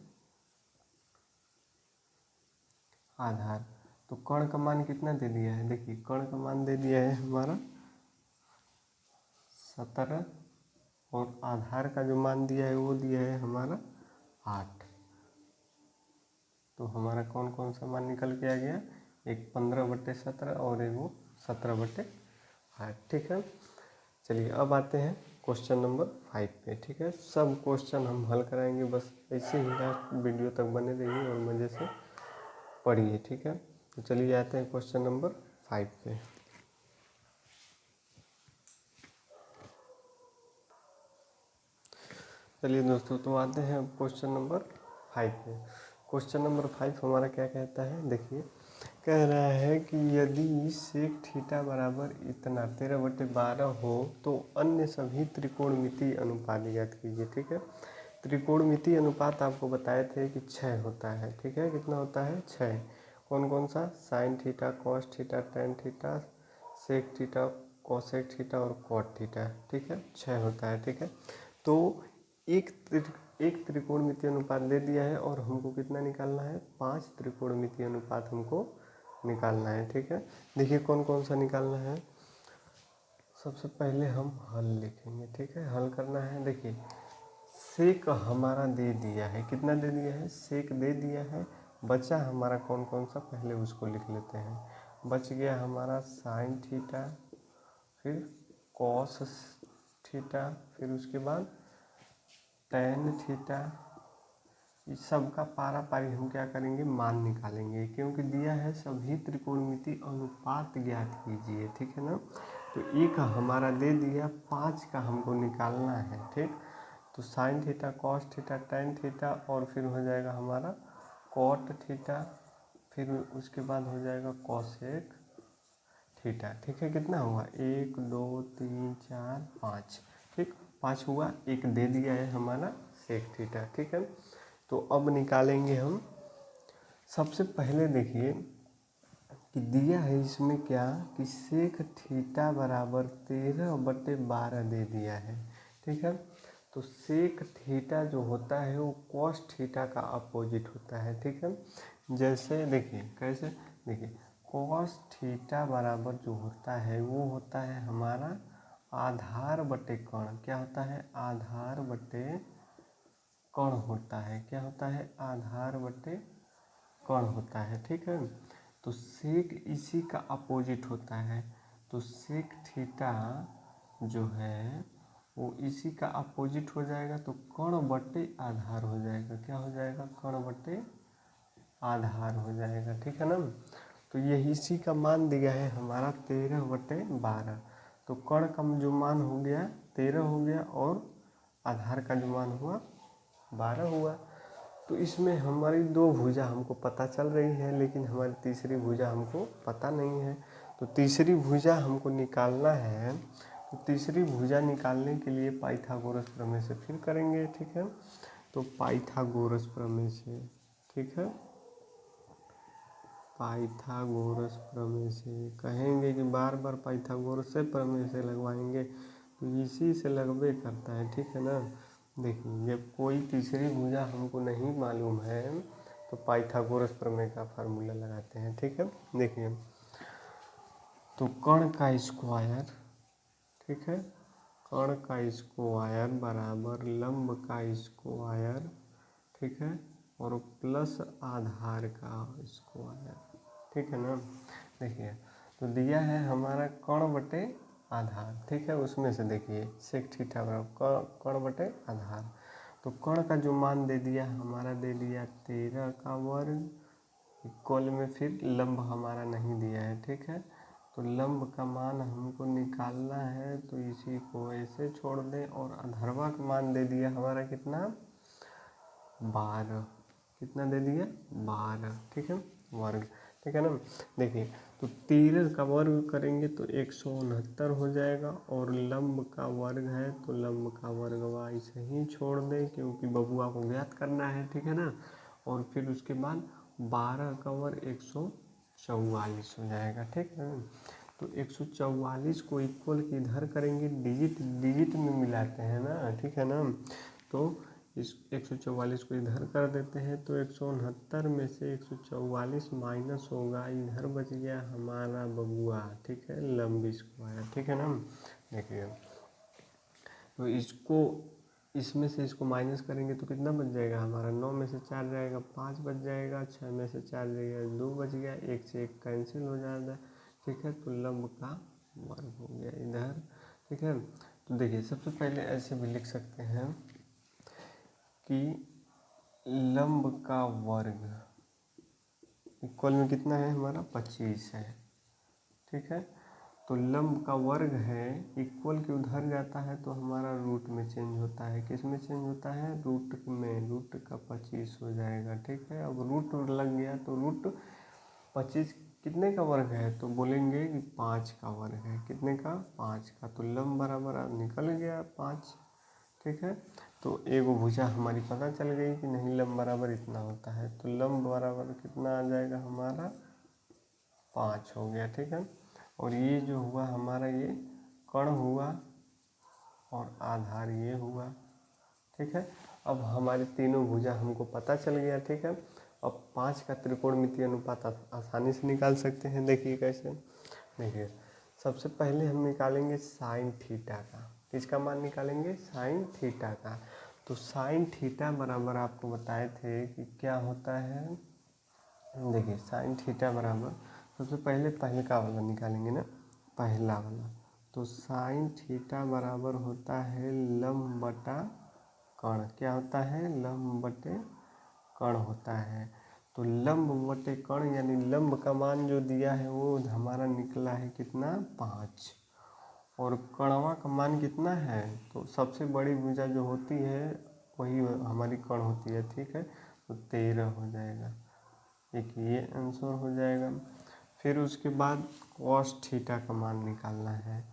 आधार। तो कर्ण का मान कितना दे दिया है, देखिए कर्ण का मान दे दिया है हमारा 17, और आधार का जो मान दिया है वो दिया है हमारा 8। तो हमारा कौन कौन सा मान निकल के आ गया, एक 15/17 और एक वो 17/8। ठीक है, चलिए अब आते हैं क्वेश्चन नंबर 5 पे। ठीक है, सब क्वेश्चन हम हल कराएंगे, बस ऐसे ही लास्ट वीडियो तक बने रहिए और मज़े से पढ़िए। ठीक है, तो चलिए आते हैं क्वेश्चन नंबर 5 पे। चलिए दोस्तों, तो आते हैं क्वेश्चन नंबर 5 पे। क्वेश्चन नंबर 5 हमारा क्या कहता है, देखिए कह रहा है कि यदि सेक थीटा बराबर इतना 13/12 हो तो अन्य सभी त्रिकोणमितीय अनुपात ज्ञात कीजिए। ठीक है, त्रिकोणमितीय अनुपात आपको बताए थे कि 6 होता है। ठीक है, कितना होता है, 6। कौन कौन सा, sine theta, cos theta, tan theta, sec theta, cosec theta और कॉट थीटा। ठीक है, 6 होता है। ठीक है, तो एक त्रिकोणमितीय अनुपात दे दिया है और हमको कितना निकालना है, 5 त्रिकोणमितीय अनुपात हमको निकालना है। ठीक है, देखिए कौन कौन सा निकालना है। सबसे पहले हम हल लिखेंगे। ठीक है, हल करना है। देखिए सेक हमारा दे दिया है, कितना दे दिया है, सेक दे दिया है। बचा हमारा कौन कौन सा, पहले उसको लिख लेते हैं। बच गया हमारा साइन थीटा, फिर कॉस थीटा, फिर उसके बाद टेन थीटा। इस सब का पारा पारी हम क्या करेंगे, मान निकालेंगे, क्योंकि दिया है सभी त्रिकोणमितीय अनुपात ज्ञात कीजिए। ठीक है ना, तो एक हमारा दे दिया, 5 का हमको निकालना है। ठीक, तो sign theta, cos theta, tan theta, और फिर हो जाएगा हमारा कॉट थीटा, फिर उसके बाद हो जाएगा कॉसेक थीटा। ठीक है, कितना हुआ, 1 2 3 4 5। ठीक, 5 हुआ, एक दे दिया है हमारा सेक थीटा। ठीक है, तो अब निकालेंगे हम। सबसे पहले देखिए कि दिया है इसमें क्या, कि सेक थीटा बराबर 13/12 दे दिया है। ठीक है, तो सेक थीटा जो होता है वो कॉस थीटा का अपोजिट होता है। ठीक है, जैसे देखिए कैसे, देखिए कॉस थीटा बराबर जो होता है वो होता है हमारा आधार बटे कर्ण। क्या होता है, आधार बटे कर्ण होता है। क्या होता है, आधार बटे कर्ण होता है। ठीक है, तो सेक इसी का अपोजिट होता है, तो सेक थीटा जो है वो इसी का अपोजिट हो जाएगा, तो कर्ण बटे आधार हो जाएगा। क्या हो जाएगा, कर्ण बटे आधार हो जाएगा। ठीक है ना, तो ये इसी का मान दिया है हमारा 13/12। तो कर्ण का जो मान हो गया 13 हो गया, और आधार का जो मान हुआ 12 हुआ। तो इसमें हमारी 2 भुजा हमको पता चल रही है, लेकिन हमारी तीसरी भुजा हमको पता नहीं है। तो तीसरी भुजा हमको निकालना है, तो तीसरी भुजा निकालने के लिए पाइथागोरस प्रमेय से फिर करेंगे। ठीक है, तो पाइथागोरस प्रमेय से, ठीक है, पाइथागोरस प्रमेय से। कहेंगे कि बार बार पाइथागोरस से प्रमेय से लगवाएंगे, तो इसी से लगवे करता है, ठीक है ना। देखिए जब कोई तीसरी भुजा हमको नहीं मालूम है तो पाइथागोरस प्रमेय का फार्मूला लगाते हैं, ठीक है। देखिए तो कर्ण का स्क्वायर, ठीक है, कर्ण का स्क्वायर बराबर लंब का स्क्वायर, ठीक है, और प्लस आधार का स्क्वायर, ठीक है ना। देखिए तो दिया है हमारा कर्ण बटे आधार, ठीक है, उसमें से देखिए सेक थीटा बराबर कर्ण बटे आधार। तो कर्ण का जो मान दे दिया हमारा, दे दिया 13 का वर्ग, इक्वल में फिर लंब हमारा नहीं दिया है, ठीक है। तो लंब का मान हमको निकालना है, तो इसी को ऐसे छोड़ दें, और अधर्वा का मान दे दिया हमारा कितना, 12, कितना दे दिया 12, ठीक है, वर्ग, ठीक है ना। देखिए तो 13 का वर्ग करेंगे तो 169 हो जाएगा, और लंब का वर्ग है तो लंब का वर्ग ऐसे ही छोड़ दें क्योंकि बबुआ को ज्ञात करना है, ठीक है ना। और फिर उसके बाद 12 का वर्ग 144 हो जाएगा, ठीक है। तो 144 को इक्वल की इधर करेंगे, डिजिट डिजिट में मिलाते हैं ना, ठीक है ना। तो इस 144 को इधर कर देते हैं, तो 169 में से 144 माइनस होगा, इधर बच गया हमारा बबुआ, ठीक है, लंब स्क्वायर, ठीक है ना। देखिए तो इसको इसमें से इसको माइनस करेंगे तो कितना बच जाएगा हमारा, 9 में से 4 जाएगा 5 बच जाएगा, 6 में से 4 जाएगा 2 बच गया, 1 से 1 कैंसिल हो जाएगा, ठीक है। तो लंब का वर्ग हो गया इधर, ठीक है। तो देखिए सबसे पहले ऐसे भी लिख सकते हैं कि लंब का वर्ग इक्वल में कितना है हमारा 25 है, ठीक है। तो लंब का वर्ग है इक्वल के उधर जाता है तो हमारा रूट में चेंज होता है, किस में चेंज होता है, रूट में, रूट का 25 हो जाएगा, ठीक है। अब रूट लग गया तो रूट 25 कितने का वर्ग है, तो बोलेंगे कि 5 का वर्ग है, कितने का, 5 का। तो लंब बराबर निकल गया 5, ठीक है। तो एगो भुजा हमारी पता चल गई कि नहीं लंब बराबर इतना होता है, तो लंब बराबर कितना आ जाएगा हमारा 5 हो गया, ठीक है। और ये जो हुआ हमारा ये कर्ण हुआ और आधार ये हुआ, ठीक है। अब हमारे तीनों भुजा हमको पता चल गया, ठीक है। अब 5 का त्रिकोणमितीय अनुपात आसानी से निकाल सकते हैं। देखिए कैसे, देखिए सबसे पहले हम निकालेंगे साइन थीटा का, किसका मान निकालेंगे, साइन थीटा का। तो साइन थीटा बराबर आपको बताए थे कि क्या होता है, देखिए साइन थीटा बराबर सबसे पहले का वाला निकालेंगे ना, पहला वाला। तो साइन थीटा बराबर होता है लंब बटा कर्ण, क्या होता है, लंब बटे कर्ण होता है। तो लंब बटे कर्ण यानी लंब का मान जो दिया है वो हमारा निकला है कितना, 5, और कणवा का मान कितना है, तो सबसे बड़ी भुजा जो होती है वही हमारी कर्ण होती है, ठीक है। तो 13 हो जाएगा, एक ये आंसर हो जाएगा। फिर उसके बाद कॉस थीटा का मान निकालना है,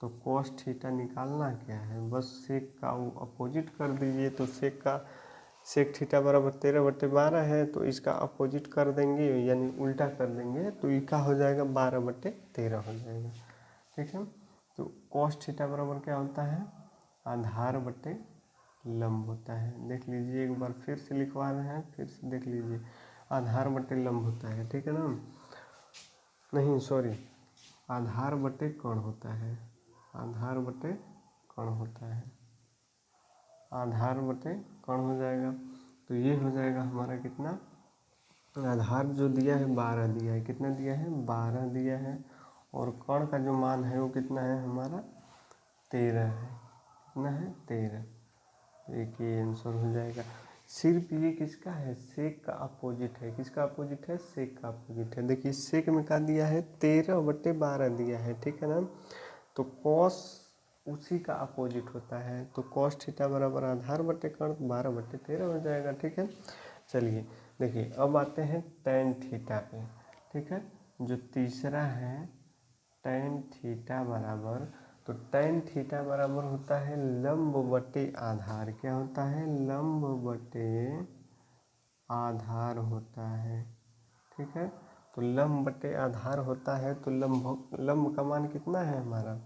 तो कॉस थीटा निकालना क्या है, बस सेक का अपोजिट कर दीजिए। तो सेक थीटा बराबर 13/12 है, तो इसका अपोजिट कर देंगे यानी उल्टा कर देंगे, तो ये क्या हो जाएगा 12/13 हो जाएगा, ठीक है। तो कॉस थीटा बराबर क्या होता है, आधार बटे लंब होता है। देख लीजिए एक बार फिर से लिखवा रहे हैं, फिर से देख लीजिए, आधार बटे लंब होता है, ठीक है ना, नहीं सॉरी, आधार बटे कर्ण होता है, आधार बटे कर्ण होता है, आधार बटे कर्ण हो जाएगा। तो ये हो जाएगा हमारा कितना, आधार जो दिया है 12 दिया है, कितना दिया है 12 दिया है, और कर्ण का जो मान है वो कितना है हमारा 13 है, कितना है 13, एक ये आंसर हो जाएगा। सिर्फ ये किसका है, सेक का अपोजिट है, किसका अपोजिट है, सेक का अपोजिट है। देखिए सेक में क्या दिया है 13/12 दिया है, ठीक है ना। तो कॉस उसी का अपोजिट होता है, तो कॉस थीटा बराबर आधार बटे कर्ण 12/13 हो जाएगा, ठीक है। चलिए देखिए अब आते हैं टेन थीटा पे, ठीक है। जो तीसरा है टेन थीटा बराबर, तो टेन थीटा बराबर होता है लंब बटे आधार, क्या होता है, लंब बटे आधार होता है, ठीक है। तो लंब बटे आधार होता है, तो लंब का मान कितना है हमारा,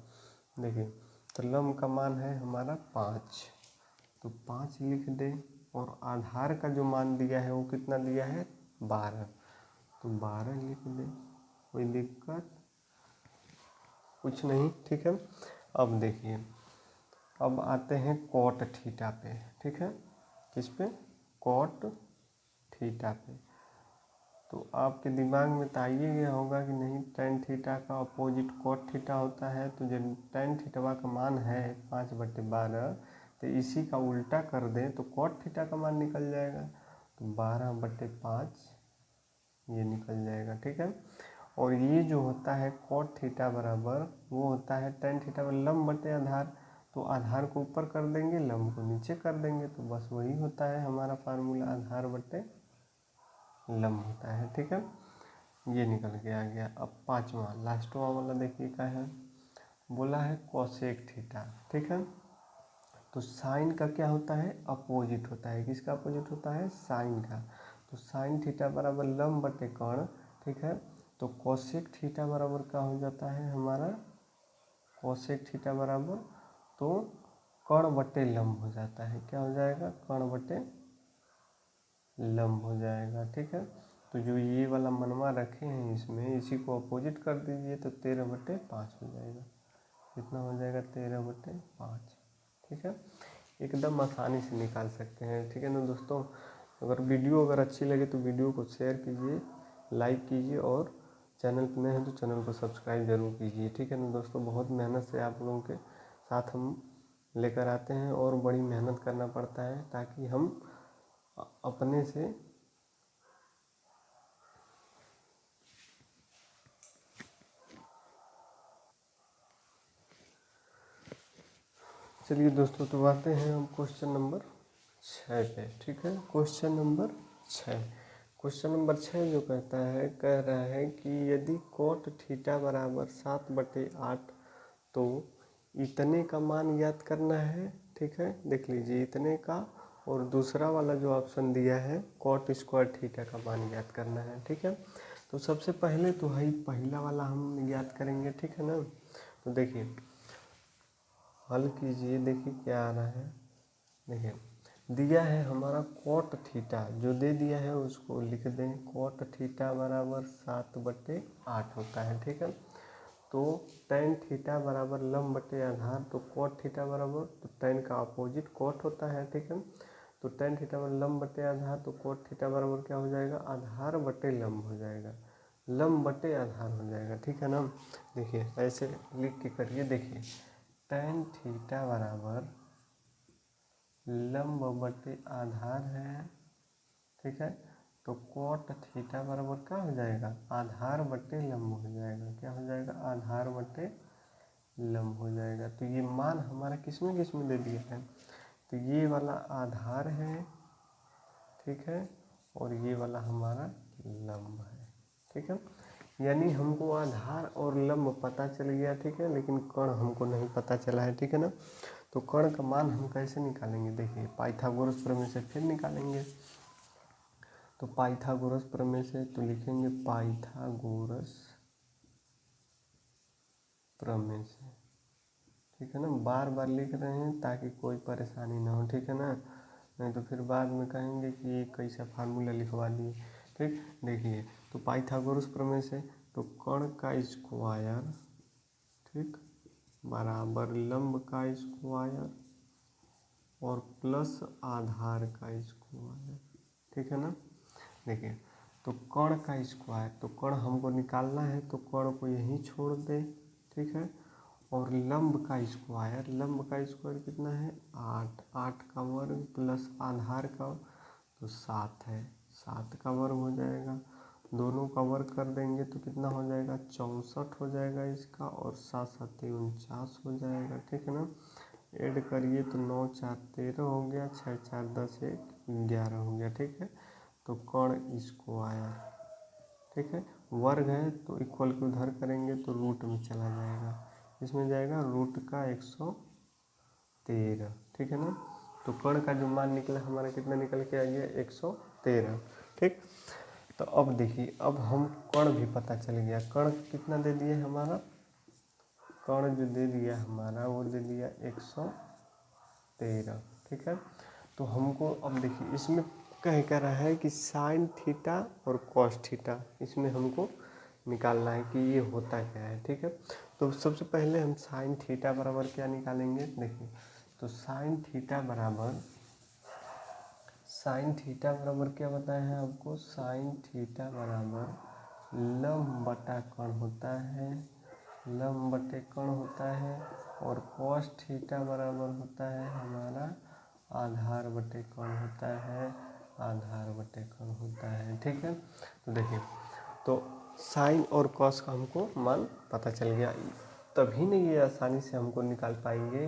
देखिए तो लंब का मान है हमारा 5, तो 5 लिख दें। और आधार का जो मान दिया है वो कितना दिया है 12, तो 12 लिख दें, कोई दिक्कत कुछ नहीं, ठीक है। अब देखिए, अब आते हैं कॉट थीटा पे, ठीक है, किस पे, कॉट थीटा पे। तो आपके दिमाग में तो आइए गया होगा कि नहीं टेन थीटा का अपोजिट कॉट थीटा होता है, तो जब टेन थीटा का मान है 5/12, तो इसी का उल्टा कर दें तो कॉट थीटा का मान निकल जाएगा, तो 12/5 ये निकल जाएगा, ठीक है। और ये जो होता है कॉट थीटा बराबर वो होता है टेन थीटा पर लंब बटे आधार, तो आधार को ऊपर कर देंगे, लंब को नीचे कर देंगे, तो बस वही होता है हमारा फार्मूला, आधार बटे लंब होता है, ठीक है। ये निकल के आ गया। अब पांचवा लास्टवा वाला देखिए क्या है, बोला है कोसेक थीटा, ठीक है। तो साइन का क्या होता है, अपोजिट होता है, किसका अपोजिट होता है, साइन का। तो साइन थीटा बराबर लंब बटे कर्ण, ठीक है। तो कोसेक थीटा बराबर क्या हो जाता है हमारा, कोसेक थीटा बराबर तो कर्ण बटे लंब हो जाता है, क्या हो जाएगा, कर्ण बटे लंब हो जाएगा, ठीक है। तो जो ये वाला मनवा रखे हैं इसमें, इसी को अपोजिट कर दीजिए तो 13/5 हो जाएगा, कितना हो जाएगा 13/5, ठीक है। एकदम आसानी से निकाल सकते हैं, ठीक है ना दोस्तों। अगर वीडियो अच्छी लगे तो वीडियो को शेयर कीजिए, लाइक कीजिए, और चैनल पर नए हैं तो चैनल को सब्सक्राइब जरूर कीजिए, ठीक है ना दोस्तों। बहुत मेहनत से आप लोगों के साथ हम लेकर आते हैं और बड़ी मेहनत करना पड़ता है ताकि हम अपने से चलिए दोस्तों, तो आते हैं हम क्वेश्चन नंबर 6 पे, ठीक है। क्वेश्चन नंबर 6, क्वेश्चन नंबर 6 जो कहता है, कह रहा है कि यदि कोट थीटा बराबर 7/8 तो इतने का मान ज्ञात करना है, ठीक है। देख लीजिए इतने का, और दूसरा वाला जो ऑप्शन दिया है कॉट स्क्वायर थीटा का मान ज्ञात करना है, ठीक है। तो सबसे पहले तो है पहला वाला हम ज्ञात करेंगे, ठीक है ना। तो देखिए हल कीजिए, देखिए क्या आ रहा है, देखिए दिया है हमारा कॉट थीटा, जो दे दिया है उसको लिख दें, कॉट थीटा बराबर 7/8 होता है, ठीक है। तो टेन थीटा बराबर लंब बटे आधार, तो कॉट थीटा बराबर, तो टेन का अपोजिट कॉट होता है, ठीक है। तो टेन थीटा बराबर लंब बटे आधार, तो कॉट थीटा बराबर क्या हो जाएगा, आधार बटे लंब हो जाएगा, लंब बटे आधार हो जाएगा, ठीक है ना। देखिए ऐसे लिख के करिए, देखिए टेन थीटा बराबर लंब बटे आधार है, ठीक है। तो कॉट थीटा बराबर क्या हो जाएगा, आधार बटे लंब हो जाएगा, क्या हो जाएगा, आधार बटे लंब हो जाएगा। तो ये मान हमारा किस में दे दिया है, तो ये वाला आधार है, ठीक है, और ये वाला हमारा लंब है, ठीक है। यानी हमको आधार और लंब पता चल गया, ठीक है, लेकिन कर्ण हमको नहीं पता चला है, ठीक है ना। तो कर्ण का मान हम कैसे निकालेंगे, देखिए पाइथागोरस प्रमेय से फिर निकालेंगे। तो पाइथागोरस प्रमेय से तो लिखेंगे पाइथागोरस प्रमेय से, ठीक है ना। बार बार लिख रहे हैं ताकि कोई परेशानी ना हो, ठीक है ना, नहीं तो फिर बाद में कहेंगे कि ये कैसा फार्मूला लिखवा दिए, ठीक। देखिए तो पाइथागोरस प्रमेय से, तो कर्ण का स्क्वायर, ठीक, बराबर लंब का स्क्वायर और प्लस आधार का स्क्वायर, ठीक है ना। देखिए तो कर्ण का स्क्वायर, तो कर्ण हमको निकालना है तो कर्ण को यहीं छोड़ दे, ठीक है। और लंब का स्क्वायर, लंब का स्क्वायर कितना है 8, 8 का वर्ग प्लस आधार का, तो 7 है, 7 का वर्ग हो जाएगा, दोनों का वर्ग कर देंगे तो कितना हो जाएगा 64 हो जाएगा इसका, और 7 7 49 हो जाएगा, ठीक है ना। ऐड करिए तो 9 4 13 हो गया, 6 4 10 1 11 हो गया, ठीक है। तो कर्ण स्क्वायर, ठीक है, वर्ग है तो इक्वल को उधर करेंगे तो रूट में चला जाएगा, इसमें जाएगा रूट का 113, ठीक है ना। तो कर्ण का जो मान निकला हमारा कितना निकल के आ गया 113, ठीक। तो अब देखिए, अब हम कण भी पता चल गया। कण कितना दे दिया हमारा, कण जो दे दिया हमारा वो दे दिया 113, ठीक है। तो हमको अब देखिए इसमें कह रहा है कि साइन थीटा और कॉस थीटा, इसमें हमको निकालना है कि ये होता क्या है, ठीक है। तो सबसे पहले हम साइन थीटा बराबर क्या निकालेंगे, देखिए तो साइन थीटा बराबर क्या बताया है आपको, साइन थीटा बराबर लंब बटा कण होता है, लंब बटे कण होता है। और कॉस थीटा बराबर होता है हमारा आधार बटे कण होता है, आधार बटे कण होता है, ठीक है। तो देखिए, तो साइन और कॉस का हमको मान पता चल गया, तभी नहीं ये आसानी से हमको निकाल पाएंगे।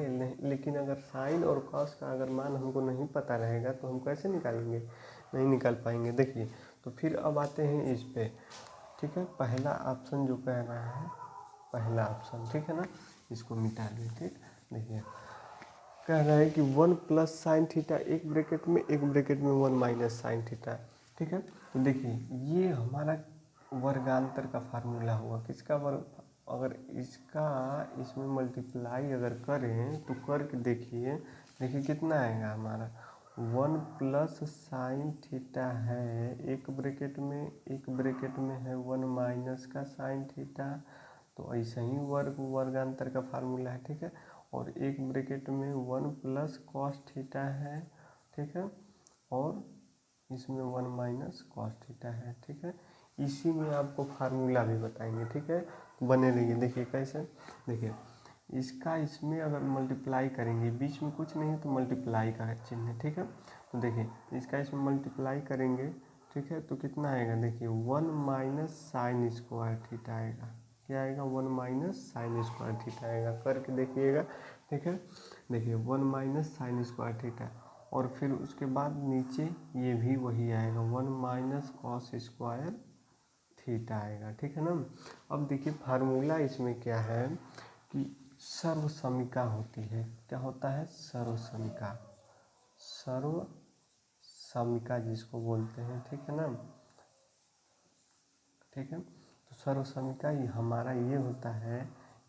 लेकिन अगर साइन और कॉस का अगर मान हमको नहीं पता रहेगा तो हम कैसे निकालेंगे, नहीं निकाल पाएंगे। देखिए, तो फिर अब आते हैं इस पे, ठीक है। पहला ऑप्शन जो कह रहा है, पहला ऑप्शन, ठीक है ना, इसको मिटा दें, ठीक। देखिए कह रहा है कि 1 प्लस साइन थीटा, एक ब्रैकेट में 1 माइनस साइन थीटा, ठीक है। तो देखिए ये हमारा वर्गांतर का फार्मूला हुआ, किसका वर्ग, अगर इसका इसमें मल्टीप्लाई अगर करें तो करके देखिए, देखिए कितना आएगा हमारा 1 प्लस साइन थीटा है, एक ब्रैकेट में है 1 माइनस का साइन थीटा। तो ऐसा ही वर्गांतर का फार्मूला है, ठीक है। और एक ब्रैकेट में 1 प्लस कॉस थीटा है, ठीक है। और इसमें 1 माइनस कॉस थीटा है, ठीक है। इसी में आपको फार्मूला भी बताएंगे, ठीक है। बने रहिए। देखिए कैसे, देखिए इसका इसमें अगर मल्टीप्लाई करेंगे, बीच में कुछ नहीं है तो मल्टीप्लाई का चिन्ह है, ठीक है। तो देखिए इसका इसमें मल्टीप्लाई करेंगे, ठीक है, तो कितना आएगा, देखिए 1 माइनस साइन स्क्वायर थीटा आएगा, क्या आएगा 1 माइनस साइन स्क्वायर थीटा आएगा, करके देखिएगा, ठीक है। देखिए 1 माइनस साइन स्क्वायर थीटा, और फिर उसके बाद नीचे ये भी वही आएगा 1 माइनस कॉस स्क्वायर थीटा आएगा, ठीक है ना। अब देखिए फार्मूला इसमें क्या है कि सर्वसमिका होती है, क्या होता है, सर्वसमिका, सर्वसमिका जिसको बोलते हैं, ठीक है ना, ठीक है। तो सर्वसमिका हमारा ये होता है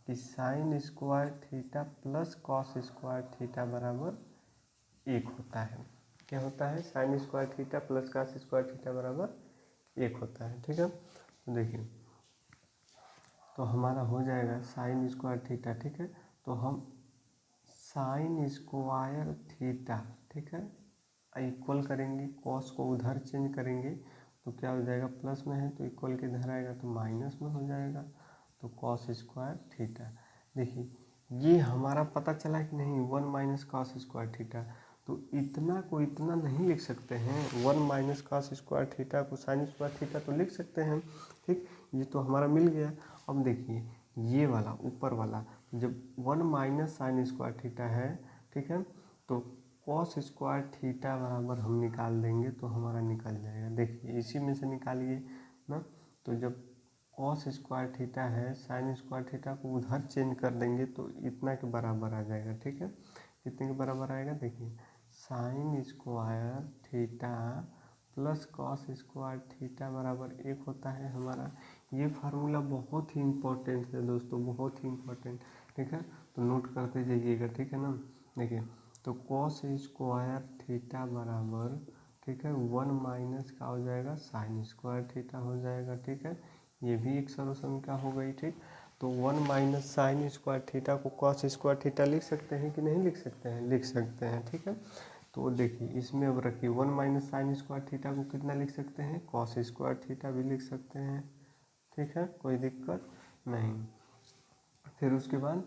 कि sine square theta plus cos square theta बराबर 1 होता है, क्या होता है, sine square theta plus cos square theta बराबर 1 होता है, ठीक है। तो देखिए तो हमारा हो जाएगा साइन स्क्वायर थीटा, ठीक है। तो हम साइन स्क्वायर थीटा, ठीक है, इक्वल करेंगे, कॉस को उधर चेंज करेंगे तो क्या हो जाएगा, प्लस में है तो इक्वल के इधर आएगा तो माइनस में हो जाएगा, तो कॉस स्क्वायर थीटा। देखिए ये हमारा पता चला कि नहीं, 1 माइनस कॉस स्क्वायर थीटा। तो इतना को इतना नहीं लिख सकते हैं, 1 माइनस कॉस स्क्वायर थीटा को साइन स्क्वायर थीटा तो लिख सकते हैं, ठीक। ये तो हमारा मिल गया। अब देखिए ये वाला ऊपर वाला, जब 1 माइनस साइन स्क्वायर थीटा है, ठीक है, तो कॉस स्क्वायर थीटा बराबर हम निकाल देंगे तो हमारा निकल जाएगा। देखिए इसी में से निकालिए ना, तो जब कॉस स्क्वायर थीटा है, साइन स्क्वायर थीटा को उधर चेंज कर देंगे तो इतना के बराबर आ जाएगा, ठीक है। कितने के बराबर आएगा, देखिए sine square theta plus cos square theta बराबर 1 होता है हमारा। ये फार्मूला बहुत ही इम्पोर्टेंट है दोस्तों, बहुत ही इम्पोर्टेंट, ठीक है। तो नोट करते जाइएगा, ठीक है ना। देखिए तो कॉस स्क्वायर थीटा बराबर, ठीक है, 1 माइनस का हो जाएगा साइन स्क्वायर थीटा हो जाएगा, ठीक है। ये भी एक सर्वसमिका हो गई, ठीक। तो 1 माइनस साइन स्क्वायर थीटा को कॉस स्क्वायर थीटा लिख सकते हैं कि नहीं लिख सकते हैं, लिख सकते हैं, ठीक है। तो देखिए इसमें अब रखिए 1 माइनस साइन स्क्वायर थीटा को कितना लिख सकते हैं, कॉस स्क्वायर थीटा भी लिख सकते हैं, ठीक है, कोई दिक्कत नहीं। फिर उसके बाद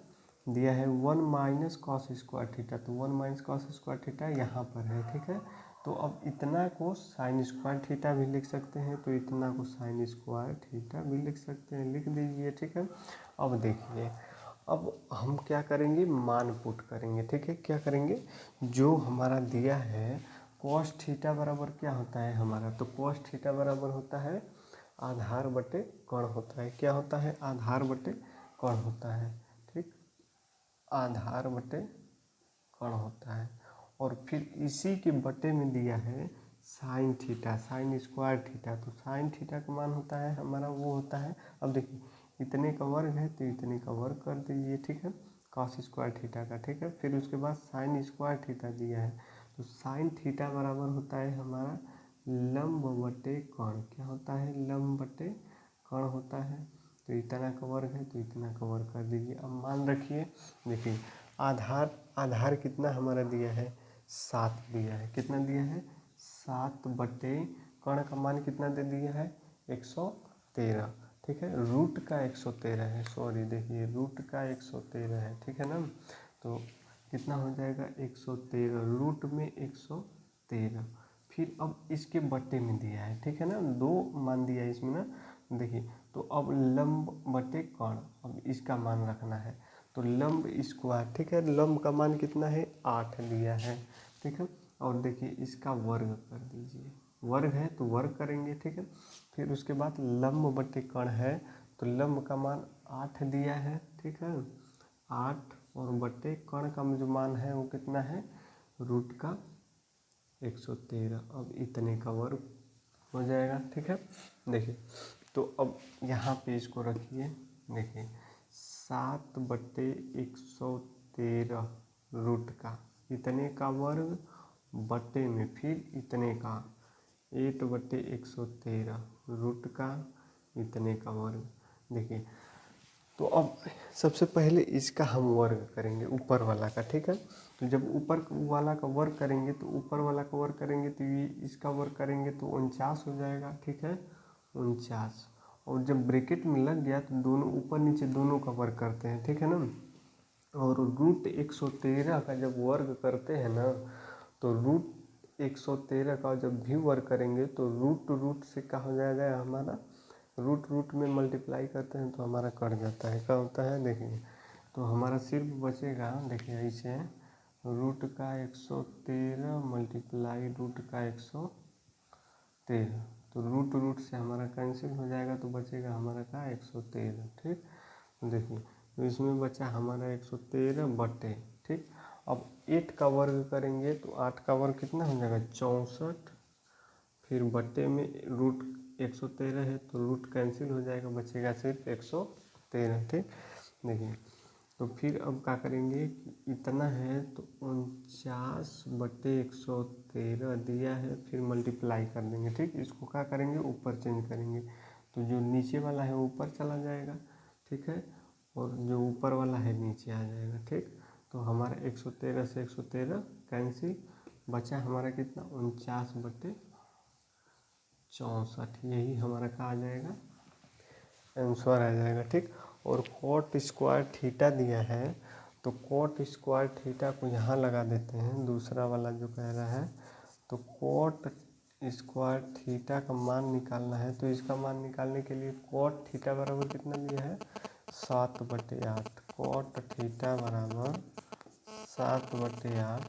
दिया है 1 माइनस कॉस स्क्वायर थीटा, तो 1 माइनस कॉस स्क्वायर थीटा यहाँ पर है, ठीक है। तो अब इतना को साइन स्क्वायर थीटा भी लिख सकते हैं, तो इतना को साइन स्क्वायर थीटा भी लिख सकते हैं, लिख दीजिए, ठीक है। अब देखिए अब हम क्या करेंगे, मान पुट करेंगे, ठीक है। क्या करेंगे, जो हमारा दिया है कॉस थीटा बराबर क्या होता है हमारा, तो कॉस थीटा बराबर होता है आधार बटे कण होता है, क्या होता है, आधार बटे कण होता है, ठीक, आधार बटे कण होता है। और फिर इसी के बटे में दिया है sine theta, sine square theta. तो साइन थीटा का मान होता है हमारा, वो होता है, अब देखिए इतने का वर्ग है तो इतने का वर्ग कर दीजिए, ठीक है, कॉस स्क्वायर थीटा का, ठीक है। फिर उसके बाद साइन स्क्वायर थीटा दिया है, तो साइन थीटा बराबर होता है हमारा लंब बटे कर्ण। क्या होता है? लंब बटे कर्ण होता है। तो इतना का वर्ग है तो इतना का वर्ग कर दीजिए। अब मान रखिए, देखिए आधार कितना हमारा दिया है? 7 दिया है। कितना दिया है? 7 बटे कर्ण का मान कितना दे दिया है? 113, ठीक है। रूट का 113 है, सॉरी देखिए रूट का 113 है, ठीक है ना। तो कितना हो जाएगा? 113, रूट में 113। फिर अब इसके बट्टे में दिया है, ठीक है ना, 2 मान दिया है इसमें ना, देखिए। तो अब लंब बटे कर्ण, अब इसका मान रखना है। तो लंब स्क्वायर, ठीक है, लंब का मान कितना है? 8 दिया है, ठीक है। और देखिए इसका वर्ग कर दीजिए, वर्ग है तो वर्ग करेंगे, ठीक है। फिर उसके बाद लंब बटे कर्ण है, तो लंब का मान 8 दिया है, ठीक है, 8, और बटे कर्ण का जो मान है वो कितना है? रूट का 113। अब इतने का वर्ग हो जाएगा, ठीक है। देखिए तो अब यहाँ पे इसको रखिए, देखिए 7 बटे 113 रूट का इतने का वर्ग बटे में फिर इतने का 8 बटे 113 रूट का इतने का वर्ग। देखिए तो अब सबसे पहले इसका हम वर्ग करेंगे, ऊपर वाला का, ठीक है। तो जब ऊपर वाला का वर्ग करेंगे तो ऊपर वाला का वर्ग करेंगे तो ये इसका वर्ग करेंगे तो 49 हो जाएगा, ठीक है, 49। और जब ब्रैकेट में लग गया तो दोनों ऊपर नीचे दोनों का वर्ग करते हैं, ठीक है ना। और रूट 113 का जब वर्ग करते हैं ना, तो रूट 113 का जब भी वर्ग करेंगे तो रूट रूट से क्या हो जाएगा हमारा? रूट रूट में मल्टीप्लाई करते हैं तो हमारा कट जाता है, क्या होता है? देखिए तो हमारा सिर्फ बचेगा, देखिए ऐसे रूट का 113 मल्टीप्लाई रूट का 113, तो रूट रूट से हमारा कैंसिल हो जाएगा तो बचेगा हमारा का 113, ठीक। देखिए तो इसमें बचा हमारा 113 बटे, ठीक। अब 8 का वर्ग करेंगे तो 8 का वर्ग कितना हो जाएगा? 64, फिर बट्टे में रूट 113 है तो रूट कैंसिल हो जाएगा, बचेगा सिर्फ 113, ठीक। देखिए तो फिर अब क्या करेंगे कि इतना है तो 49 बटे 113 दिया है, फिर मल्टीप्लाई कर देंगे, ठीक। इसको क्या करेंगे? ऊपर चेंज करेंगे, तो जो नीचे वाला है ऊपर चला जाएगा, ठीक है, और जो ऊपर वाला है नीचे आ जाएगा, ठीक। तो हमारा 113 से 113 कैंसिल, बचा हमारा कितना? 49 बटे 64, यही हमारा कहा आ जाएगा, आंसर आ जाएगा, ठीक। और कॉट स्क्वायर थीटा दिया है, तो कॉट स्क्वायर थीटा को यहाँ लगा देते हैं, दूसरा वाला जो कह रहा है। तो कॉट स्क्वायर थीटा का मान निकालना है, तो इसका मान निकालने के लिए कॉट थीटा बराबर कितना दिया है? 7 बटे 8। कॉट थीटा बराबर 7 बटे 8।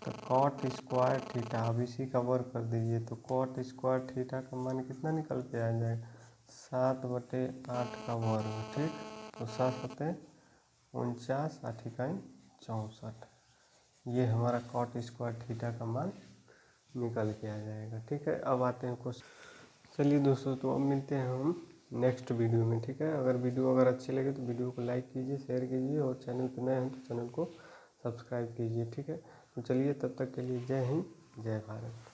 तो कॉट स्क्वायर थीटा, अब इसी का वर्ग कर दीजिए, तो कॉट स्क्वायर थीटा का मान कितना निकल के आ जाएगा? 7 बटे 8 का वर्ग, ठीक। तो 7 बटे 49, 8 इकाई 64, ये हमारा कॉट स्क्वायर थीटा का मान निकल के आ जाएगा, ठीक है। अब आते हैं क्वेश्चन। चलिए दोस्तों, तो अब मिलते हैं हम नेक्स्ट वीडियो में, ठीक है। अगर वीडियो अगर अच्छी लगे तो वीडियो को लाइक कीजिए, शेयर कीजिए, और चैनल पर नए हैं तो चैनल को सब्सक्राइब कीजिए, ठीक है। तो चलिए तब तक के लिए जय हिंद, जय भारत।